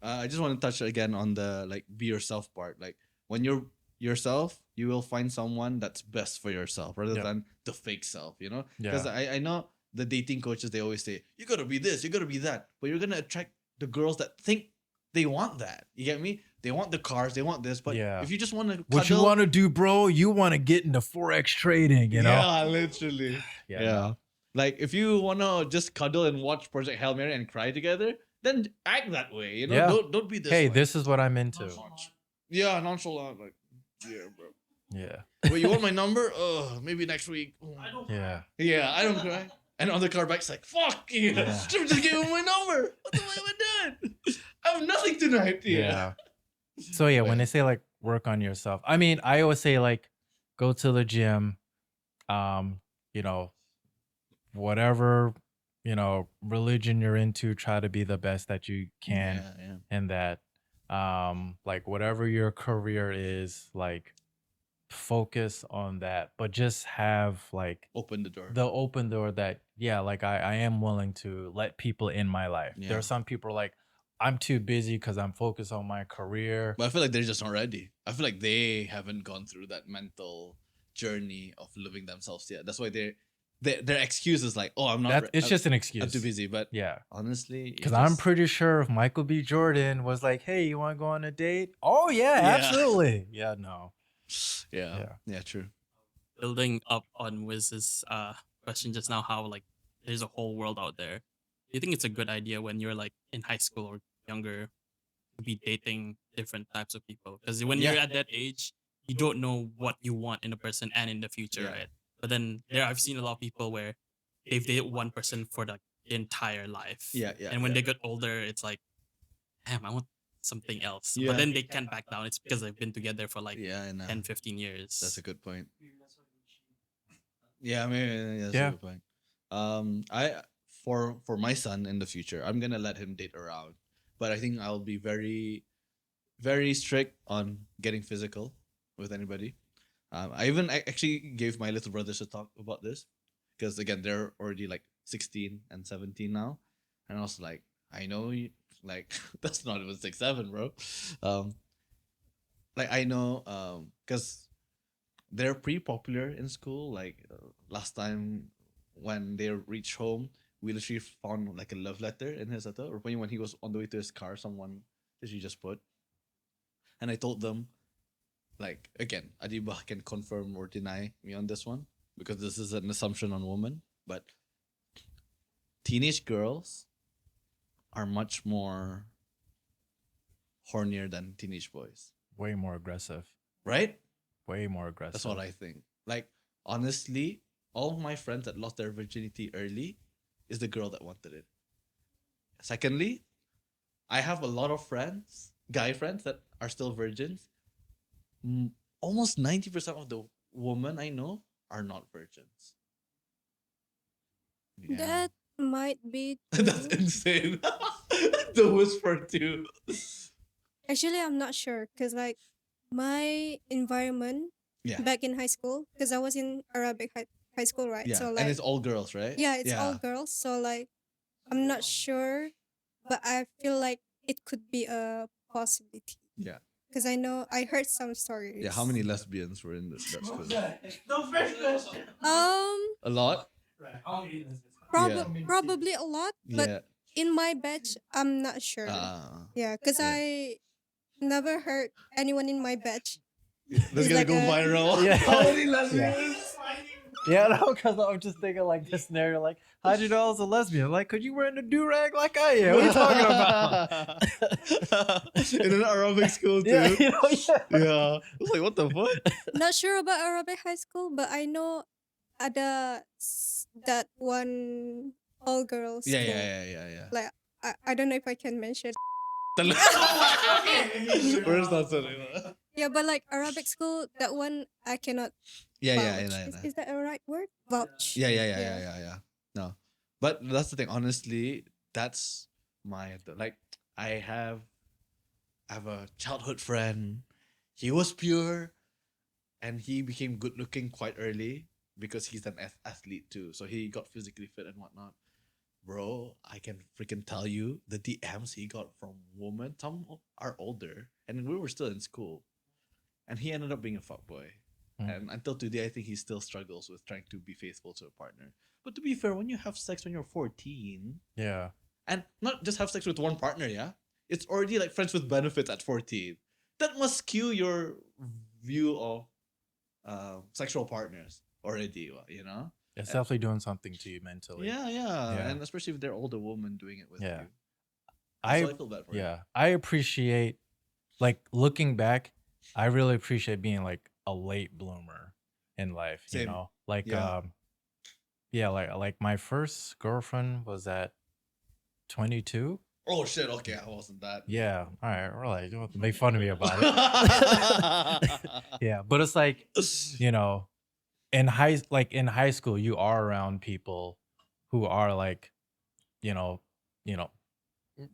[SPEAKER 1] I just want to touch again on the like be yourself part. Like, when you're yourself, you will find someone that's best for yourself rather
[SPEAKER 2] Yeah.
[SPEAKER 1] than the fake self,
[SPEAKER 2] Yeah.
[SPEAKER 1] Because I know the dating coaches, they always say, you gotta be this, you gotta be that. But you're gonna attract the girls that think they want that. You get me? They want the cars, they want this. But
[SPEAKER 2] Yeah.
[SPEAKER 1] if you just want to
[SPEAKER 2] What you want to do, bro? You want to get into Forex trading, you know?
[SPEAKER 1] Yeah, literally.
[SPEAKER 2] Yeah.
[SPEAKER 1] Yeah. Like, if you want to just cuddle and watch Project Hail Mary and cry together, then act that way,
[SPEAKER 2] Yeah.
[SPEAKER 1] Don't be this
[SPEAKER 2] Hey,
[SPEAKER 1] way.
[SPEAKER 2] this is what I'm into.
[SPEAKER 1] Yeah, nonchalant. Like, yeah, bro.
[SPEAKER 2] Yeah.
[SPEAKER 1] Wait, you want my number? Maybe next week.
[SPEAKER 2] Yeah.
[SPEAKER 1] Yeah, I don't cry. And on the car back's like, fuck you.
[SPEAKER 2] Yeah.
[SPEAKER 1] Just give him my number. What the fuck am I doing? I have nothing tonight.
[SPEAKER 2] Yeah. So yeah, when they
[SPEAKER 1] But
[SPEAKER 2] say like work on yourself, I mean, I always say like go to the gym, you know, whatever, religion you're into, try to be the best that you can
[SPEAKER 1] yeah.
[SPEAKER 2] in that. Like whatever your career is, like focus on that, but just have like
[SPEAKER 1] Open the door.
[SPEAKER 2] the open door that yeah, like I am willing to let people in my life. There
[SPEAKER 1] Yeah.
[SPEAKER 2] are some people like I'm too busy because I'm focused on my career.
[SPEAKER 1] But I feel like they're just not ready. I feel like they haven't gone through that mental journey of living themselves yet. That's why their excuse is like, oh, I'm not.
[SPEAKER 2] That it's just an
[SPEAKER 1] I'm
[SPEAKER 2] excuse.
[SPEAKER 1] too busy. But
[SPEAKER 2] Yeah.
[SPEAKER 1] honestly,
[SPEAKER 2] Because I'm pretty sure if Michael B. Jordan was like, hey, you want to go on a date? Oh, yeah,
[SPEAKER 1] Yeah.
[SPEAKER 2] absolutely. Yeah, no.
[SPEAKER 1] Yeah, true.
[SPEAKER 8] Building up on Wiz's question just now, how like there's a whole world out there. Do you think it's a good idea when you're like in high school or younger to be dating different types of people? Because when you're at that age, you don't know what you want in a person and in the future,
[SPEAKER 1] Yeah.
[SPEAKER 8] right? But then I've seen a lot of people where they've dated one person for the entire life.
[SPEAKER 1] Yeah.
[SPEAKER 8] And when they get older, it's like, damn, I want something else.
[SPEAKER 1] Yeah.
[SPEAKER 8] But then they can't back down. It's because they've been together for like
[SPEAKER 1] Yeah, I know.
[SPEAKER 8] 10, 15 years.
[SPEAKER 1] That's a good point. Yeah, maybe that's
[SPEAKER 2] Yeah.
[SPEAKER 1] a good point. I for my son in the future, I'm gonna let him date around, but I think I'll be very, very strict on getting physical with anybody. I actually gave my little brothers a talk about this because again they're already like 16 and 17 now, and I was like, I know you like that's not even 6, 7, bro. Um, like I know because they're pretty popular in school. Like last time when they reached home, we literally found like a love letter in his letter, or when he was on the way to his car, someone literally just put. And I told them, like again, Adiba can confirm or deny me on this one because this is an assumption on women, but teenage girls are much more hornier than teenage boys,
[SPEAKER 2] Way more aggressive.
[SPEAKER 1] right?
[SPEAKER 2] Way more aggressive.
[SPEAKER 1] That's what I think. Like honestly, all of my friends that lost their virginity early is the girl that wanted it. Secondly, I have a lot of friends, guy friends that are still virgins. Almost 90% of the women I know are not virgins. Yeah.
[SPEAKER 3] That might be
[SPEAKER 1] That's
[SPEAKER 3] true.
[SPEAKER 1] insane. The whisper too.
[SPEAKER 3] Actually, I'm not sure because like my environment
[SPEAKER 1] Yeah.
[SPEAKER 3] back in high school, because I was in Arabic high school, right?
[SPEAKER 1] Yeah.
[SPEAKER 3] So
[SPEAKER 1] And
[SPEAKER 3] like
[SPEAKER 1] it's all girls, right?
[SPEAKER 3] yeah, it's all girls. So like I'm not sure, but I feel like it could be a possibility.
[SPEAKER 1] Yeah.
[SPEAKER 3] Because I know I heard some stories.
[SPEAKER 1] Yeah. How many lesbians were in that school? A lot?
[SPEAKER 3] Probably a lot, but
[SPEAKER 1] Yeah.
[SPEAKER 3] in my batch, I'm not sure. Yeah, because
[SPEAKER 1] yeah.
[SPEAKER 3] I never heard anyone in my batch.
[SPEAKER 1] That's
[SPEAKER 3] It's
[SPEAKER 1] gonna
[SPEAKER 3] like
[SPEAKER 1] go
[SPEAKER 3] a-
[SPEAKER 1] viral.
[SPEAKER 2] Yeah.
[SPEAKER 1] How many lesbians?
[SPEAKER 2] Yeah, no, because I'm just thinking like this scenario, like, how'd you know I was a lesbian? Like, could you wear a do-rag like I am? What are you talking about?
[SPEAKER 1] In an Arabic school too.
[SPEAKER 2] Yeah,
[SPEAKER 1] Yeah.
[SPEAKER 2] yeah.
[SPEAKER 1] I was like, what the fuck?
[SPEAKER 3] Not sure about Arabic high school, but I know ada that one all girls school.
[SPEAKER 1] Yeah.
[SPEAKER 3] Like I don't know if I can mention.
[SPEAKER 1] Where's that sorry?
[SPEAKER 3] Yeah, but like Arabic school, that one I cannot
[SPEAKER 1] Yeah.
[SPEAKER 3] vouch. Is that a right word? Vouch.
[SPEAKER 1] Yeah. No. But that's the thing. Honestly, that's my like I have a childhood friend. He was pure and he became good looking quite early because he's an athlete too. So he got physically fit and whatnot. Bro, I can freaking tell you the DMs he got from women, some are older, and we were still in school. And he ended up being a fuckboy. And until today, I think he still struggles with trying to be faithful to a partner. But to be fair, when you have sex when you're 14,
[SPEAKER 2] Yeah.
[SPEAKER 1] and not just have sex with one partner, yeah? It's already like friends with benefits at 14. That must skew your view of sexual partners already, you know?
[SPEAKER 2] It's definitely doing something to you mentally.
[SPEAKER 1] Yeah. And especially if they're older women doing it with
[SPEAKER 2] Yeah.
[SPEAKER 1] you. I feel bad for you.
[SPEAKER 2] Yeah. I appreciate, like, looking back, I really appreciate being like a late bloomer in life, you
[SPEAKER 1] Same.
[SPEAKER 2] know? Like,
[SPEAKER 1] Yeah.
[SPEAKER 2] like my first girlfriend was at 22.
[SPEAKER 1] Oh shit! Okay, I wasn't that.
[SPEAKER 2] Yeah, all right, we're like, you don't have to make fun of me about it. Yeah, but it's like, you know, in high school, you are around people who are like, you know, you know,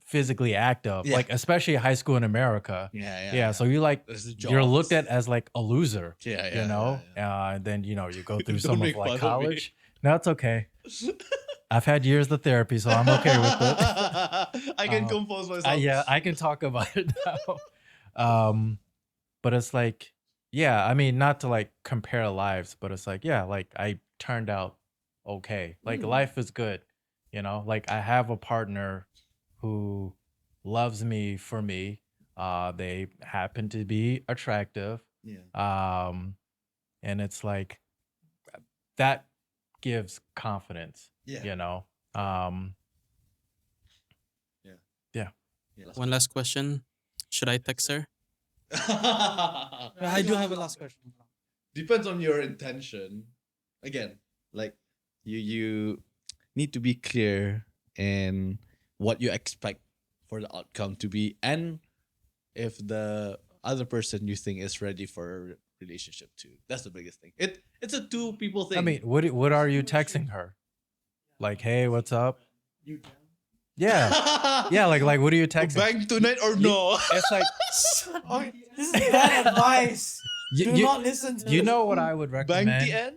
[SPEAKER 2] physically active,
[SPEAKER 1] Yeah.
[SPEAKER 2] like especially high school in America.
[SPEAKER 1] Yeah.
[SPEAKER 2] So you like
[SPEAKER 1] There's the
[SPEAKER 2] you're looked
[SPEAKER 1] jobs.
[SPEAKER 2] at as like a loser.
[SPEAKER 1] Yeah,
[SPEAKER 2] You know, and then you go through
[SPEAKER 1] Don't
[SPEAKER 2] some of
[SPEAKER 1] make
[SPEAKER 2] like
[SPEAKER 1] fun of me.
[SPEAKER 2] college. No, it's okay. I've had years of therapy, so I'm okay with it.
[SPEAKER 1] I can compose myself.
[SPEAKER 2] Yeah, I can talk about it now. But it's like, yeah, I mean, not to like compare lives, but it's like, yeah, like I turned out okay. Like life is good, like I have a partner who loves me for me. They happen to be attractive.
[SPEAKER 1] Yeah.
[SPEAKER 2] And it's like that gives confidence,
[SPEAKER 1] Yeah.
[SPEAKER 2] you know. Um
[SPEAKER 1] Yeah.
[SPEAKER 2] yeah.
[SPEAKER 8] One last question. Should I text her?
[SPEAKER 4] I do have a last question.
[SPEAKER 1] Depends on your intention. Again, like you need to be clear in what you expect for the outcome to be, and if the other person you think is ready for a relationship too. That's the biggest thing. It's a two people thing.
[SPEAKER 2] I mean, what are you texting her? Like, hey, what's up? Yeah. Yeah, like what are you texting?
[SPEAKER 1] Bang tonight or no?
[SPEAKER 2] It's like
[SPEAKER 4] This is bad advice.
[SPEAKER 2] you,
[SPEAKER 4] Do
[SPEAKER 2] you-
[SPEAKER 4] not listen to
[SPEAKER 2] you
[SPEAKER 4] this.
[SPEAKER 2] know what I would
[SPEAKER 1] Bang
[SPEAKER 2] recommend?
[SPEAKER 1] the end?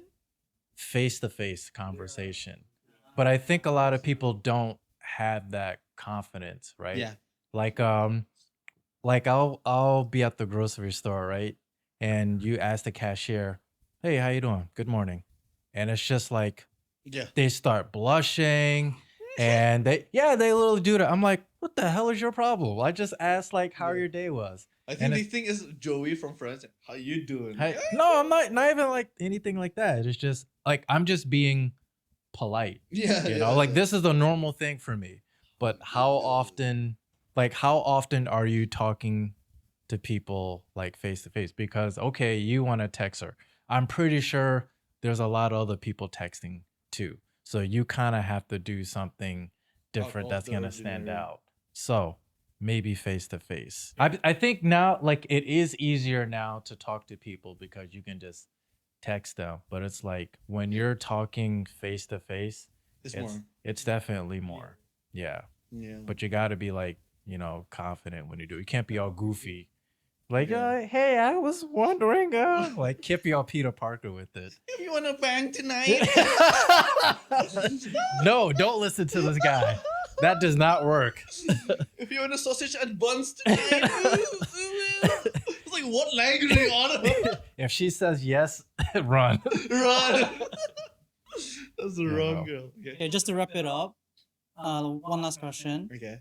[SPEAKER 2] Face-to-face conversation. But I think a lot of people don't have that confidence, right?
[SPEAKER 1] Yeah.
[SPEAKER 2] Like I'll be at the grocery store, right? And you ask the cashier, "Hey, how you doing? Good morning." And it's just like
[SPEAKER 1] Yeah.
[SPEAKER 2] they start blushing and they literally do that. I'm like, "What the hell is your problem?" I just asked like how your day was.
[SPEAKER 1] I think
[SPEAKER 2] And
[SPEAKER 1] they
[SPEAKER 2] it's-
[SPEAKER 1] think it's Joey from Friends. How you doing?
[SPEAKER 2] Hey, no, I'm not even like anything like that. It's just like I'm just being polite.
[SPEAKER 1] Yeah.
[SPEAKER 2] Like this is a normal thing for me. But how often are you talking to people like face to face? Because okay, you want to text her. I'm pretty sure there's a lot of other people texting too. So you kind of have to do something different
[SPEAKER 1] of
[SPEAKER 2] that's
[SPEAKER 1] the
[SPEAKER 2] gonna stand
[SPEAKER 1] ordinary.
[SPEAKER 2] out. So maybe face to face. I think now like it is easier now to talk to people because you can just text them. But it's like when you're talking face to face,
[SPEAKER 1] It's more.
[SPEAKER 2] it's definitely more. Yeah.
[SPEAKER 1] Yeah.
[SPEAKER 2] But you got to be like, confident when you do. You can't be all goofy. Like,
[SPEAKER 1] Yeah.
[SPEAKER 2] hey, I was wondering, like, can't be all Peter Parker with it.
[SPEAKER 1] If you wanna bang tonight.
[SPEAKER 2] No, don't listen to this guy. That does not work.
[SPEAKER 1] If you want a sausage and buns tonight. It's like, what language are you on?
[SPEAKER 2] If she says yes, run.
[SPEAKER 1] Run. That's the
[SPEAKER 2] Yeah,
[SPEAKER 1] wrong
[SPEAKER 2] no.
[SPEAKER 1] girl. Okay.
[SPEAKER 4] Okay, just to wrap it up, one last question.
[SPEAKER 1] Okay.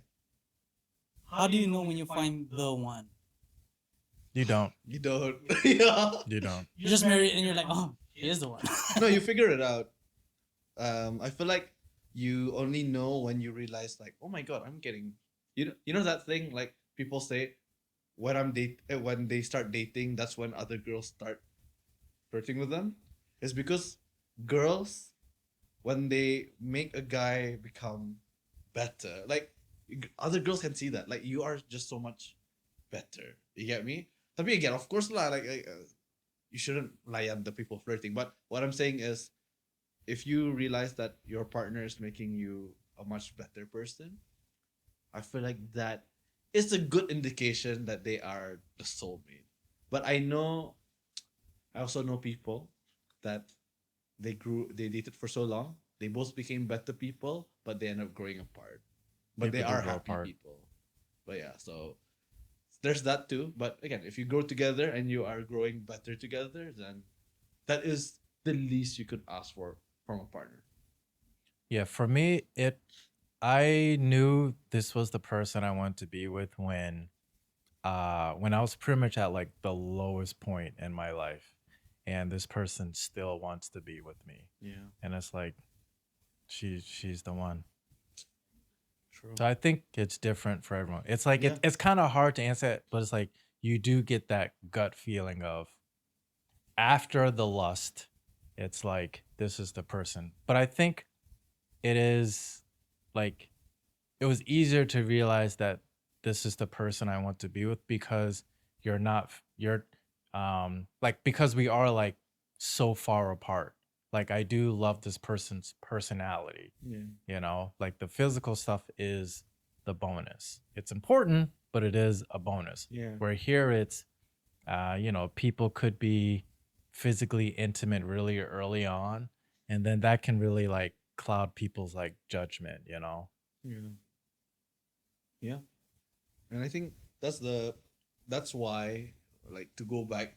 [SPEAKER 4] How do you know when you find the one?
[SPEAKER 2] You don't.
[SPEAKER 1] You don't. Yeah.
[SPEAKER 2] You don't.
[SPEAKER 4] You just married and you're like, oh, he is the one.
[SPEAKER 1] No, you figure it out. I feel like you only know when you realize, like, oh my god, I'm getting, you know that thing like people say, when they start dating, that's when other girls start flirting with them. It's because girls, when they make a guy become better, like other girls can see that, like you are just so much better. You get me? Tapi again, of course lah, like you shouldn't layan the people flirting. But what I'm saying is, if you realize that your partner is making you a much better person, I feel like that is a good indication that they are the soulmate. But I also know people that they dated for so long, they both became better people, but they end up growing apart. But
[SPEAKER 2] People
[SPEAKER 1] they
[SPEAKER 2] do
[SPEAKER 1] are
[SPEAKER 2] grow
[SPEAKER 1] happy
[SPEAKER 2] apart.
[SPEAKER 1] people. But yeah, so there's that too. But again, if you grow together and you are growing better together, then that is the least you could ask for from a partner.
[SPEAKER 2] Yeah, for me, I knew this was the person I wanted to be with when I was pretty much at like the lowest point in my life, and this person still wants to be with me,
[SPEAKER 1] Yeah,
[SPEAKER 2] and it's like she's the one.
[SPEAKER 1] true.
[SPEAKER 2] So I think it's different for everyone. It's like
[SPEAKER 1] Yeah.
[SPEAKER 2] it's kind of hard to answer it, but it's like you do get that gut feeling of after the lust, it's like this is the person. But I think it is like it was easier to realize that this is the person I want to be with, because you're like, because we are like so far apart. Like, I do love this person's personality,
[SPEAKER 1] Yeah.
[SPEAKER 2] like the physical stuff is the bonus. It's important, but it is a bonus.
[SPEAKER 1] Yeah.
[SPEAKER 2] Where here it's, people could be physically intimate really early on, and then that can really like cloud people's like judgment.
[SPEAKER 1] Yeah. Yeah. And I think that's why, like, to go back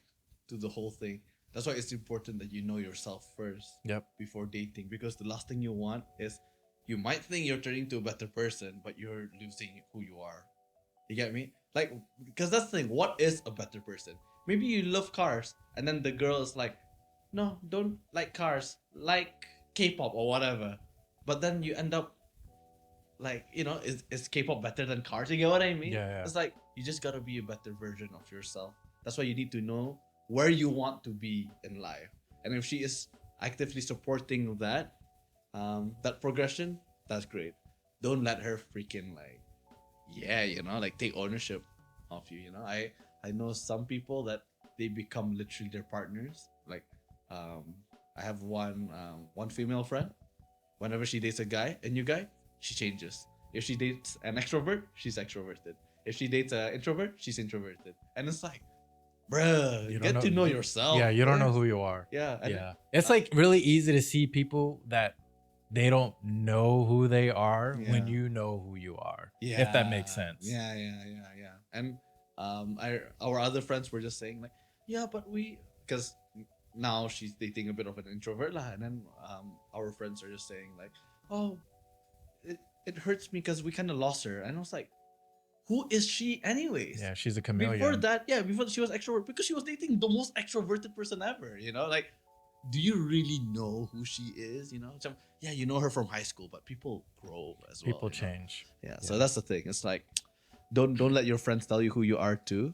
[SPEAKER 1] to the whole thing, that's why it's important that you know yourself first.
[SPEAKER 2] Yep.
[SPEAKER 1] Before dating, because the last thing you want is, you might think you're turning to a better person, but you're losing who you are. You get me? Like, because that's the thing. What is a better person? Maybe you love cars, and then the girl is like, no, don't like cars, like K-pop or whatever. But then you end up like, is K-pop better than cars? You get what I mean?
[SPEAKER 2] Yeah.
[SPEAKER 1] It's like, you just gotta be a better version of yourself. That's why you need to know where you want to be in life. And if she is actively supporting that progression, that's great. Don't let her freaking like, like take ownership of you. I know some people that they become literally their partners. Like, I have one female friend. Whenever she dates a new guy, she changes. If she dates an extrovert, she's extroverted. If she dates an introvert, she's introverted. And it's like, bruh, you get to know yourself.
[SPEAKER 2] Yeah, you don't know who you are.
[SPEAKER 1] Yeah.
[SPEAKER 2] Yeah. It's like really easy to see people that they don't know who they are when
[SPEAKER 1] Yeah.
[SPEAKER 2] you know who you are.
[SPEAKER 1] Yeah.
[SPEAKER 2] If that makes sense.
[SPEAKER 1] Yeah. And our other friends were just saying like, yeah, but because now she's dating a bit of an introvert lah, and then our friends are just saying like, oh, it hurts me because we kind of lost her, and I was like, who is she anyways?
[SPEAKER 2] Yeah, she's a chameleon.
[SPEAKER 1] Before she was extrovert, because she was dating the most extroverted person ever. Like, do you really know who she is? Yeah, you know her from high school, but people grow as well.
[SPEAKER 2] People change.
[SPEAKER 1] Yeah, so that's the thing. It's like, don't let your friends tell you who you are too.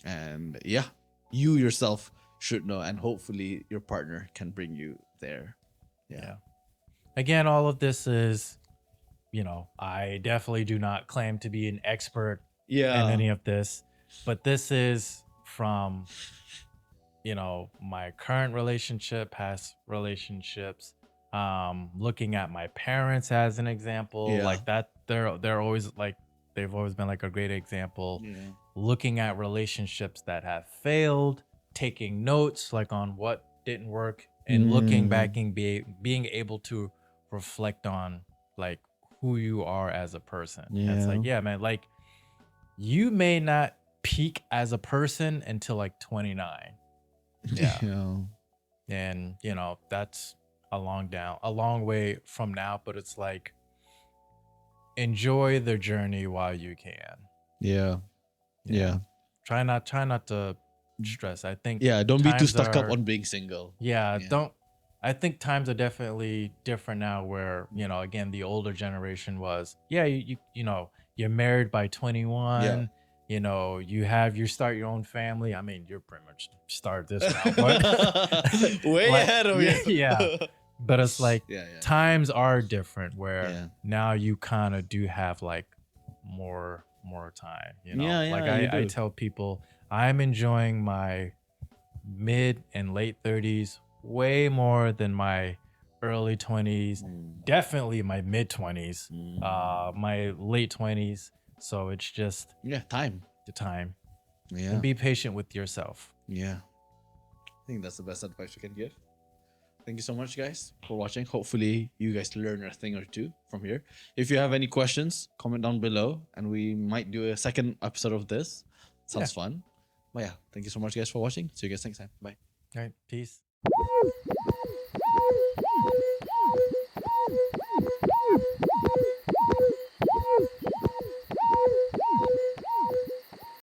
[SPEAKER 1] And yeah, you yourself should know, and hopefully your partner can bring you there. Yeah.
[SPEAKER 2] Again, all of this is, I definitely do not claim to be an expert in any of this, but this is from, my current relationship, past relationships, looking at my parents as an example, like that. They're always like, they've always been like a great example. Looking at relationships that have failed, taking notes like on what didn't work, and looking back and being able to reflect on like who you are as a person. It's like, yeah, man, like you may not peak as a person until like 29. And that's a long way from now, but it's like, enjoy the journey while you can. Try not to stress. I think
[SPEAKER 1] don't be too
[SPEAKER 2] times
[SPEAKER 1] stuck up
[SPEAKER 2] are-
[SPEAKER 1] on being single.
[SPEAKER 2] don't. I think times are definitely different now, where again, the older generation was you're married by 21. You start your own family. I mean, you're pretty much start this now, but
[SPEAKER 1] Way
[SPEAKER 2] like,
[SPEAKER 1] ahead of you.
[SPEAKER 2] Yeah. But it's like
[SPEAKER 1] Yeah.
[SPEAKER 2] times are different, where
[SPEAKER 1] Yeah.
[SPEAKER 2] now you kind of do have like more time. Like I
[SPEAKER 1] you do.
[SPEAKER 2] tell people, I'm enjoying my mid and late 30s way more than my early 20s, definitely my mid 20s, my late 20s. So it's just
[SPEAKER 1] Time.
[SPEAKER 2] the time.
[SPEAKER 1] Yeah.
[SPEAKER 2] And be patient with yourself.
[SPEAKER 1] Yeah. I think that's the best advice we can give. Thank you so much, guys, for watching. Hopefully, you guys learn a thing or two from here. If you have any questions, comment down below, and we might do a second episode of this. Sounds fun. But yeah, thank you so much, guys, for watching. See you guys next time. Bye.
[SPEAKER 2] All right. Peace.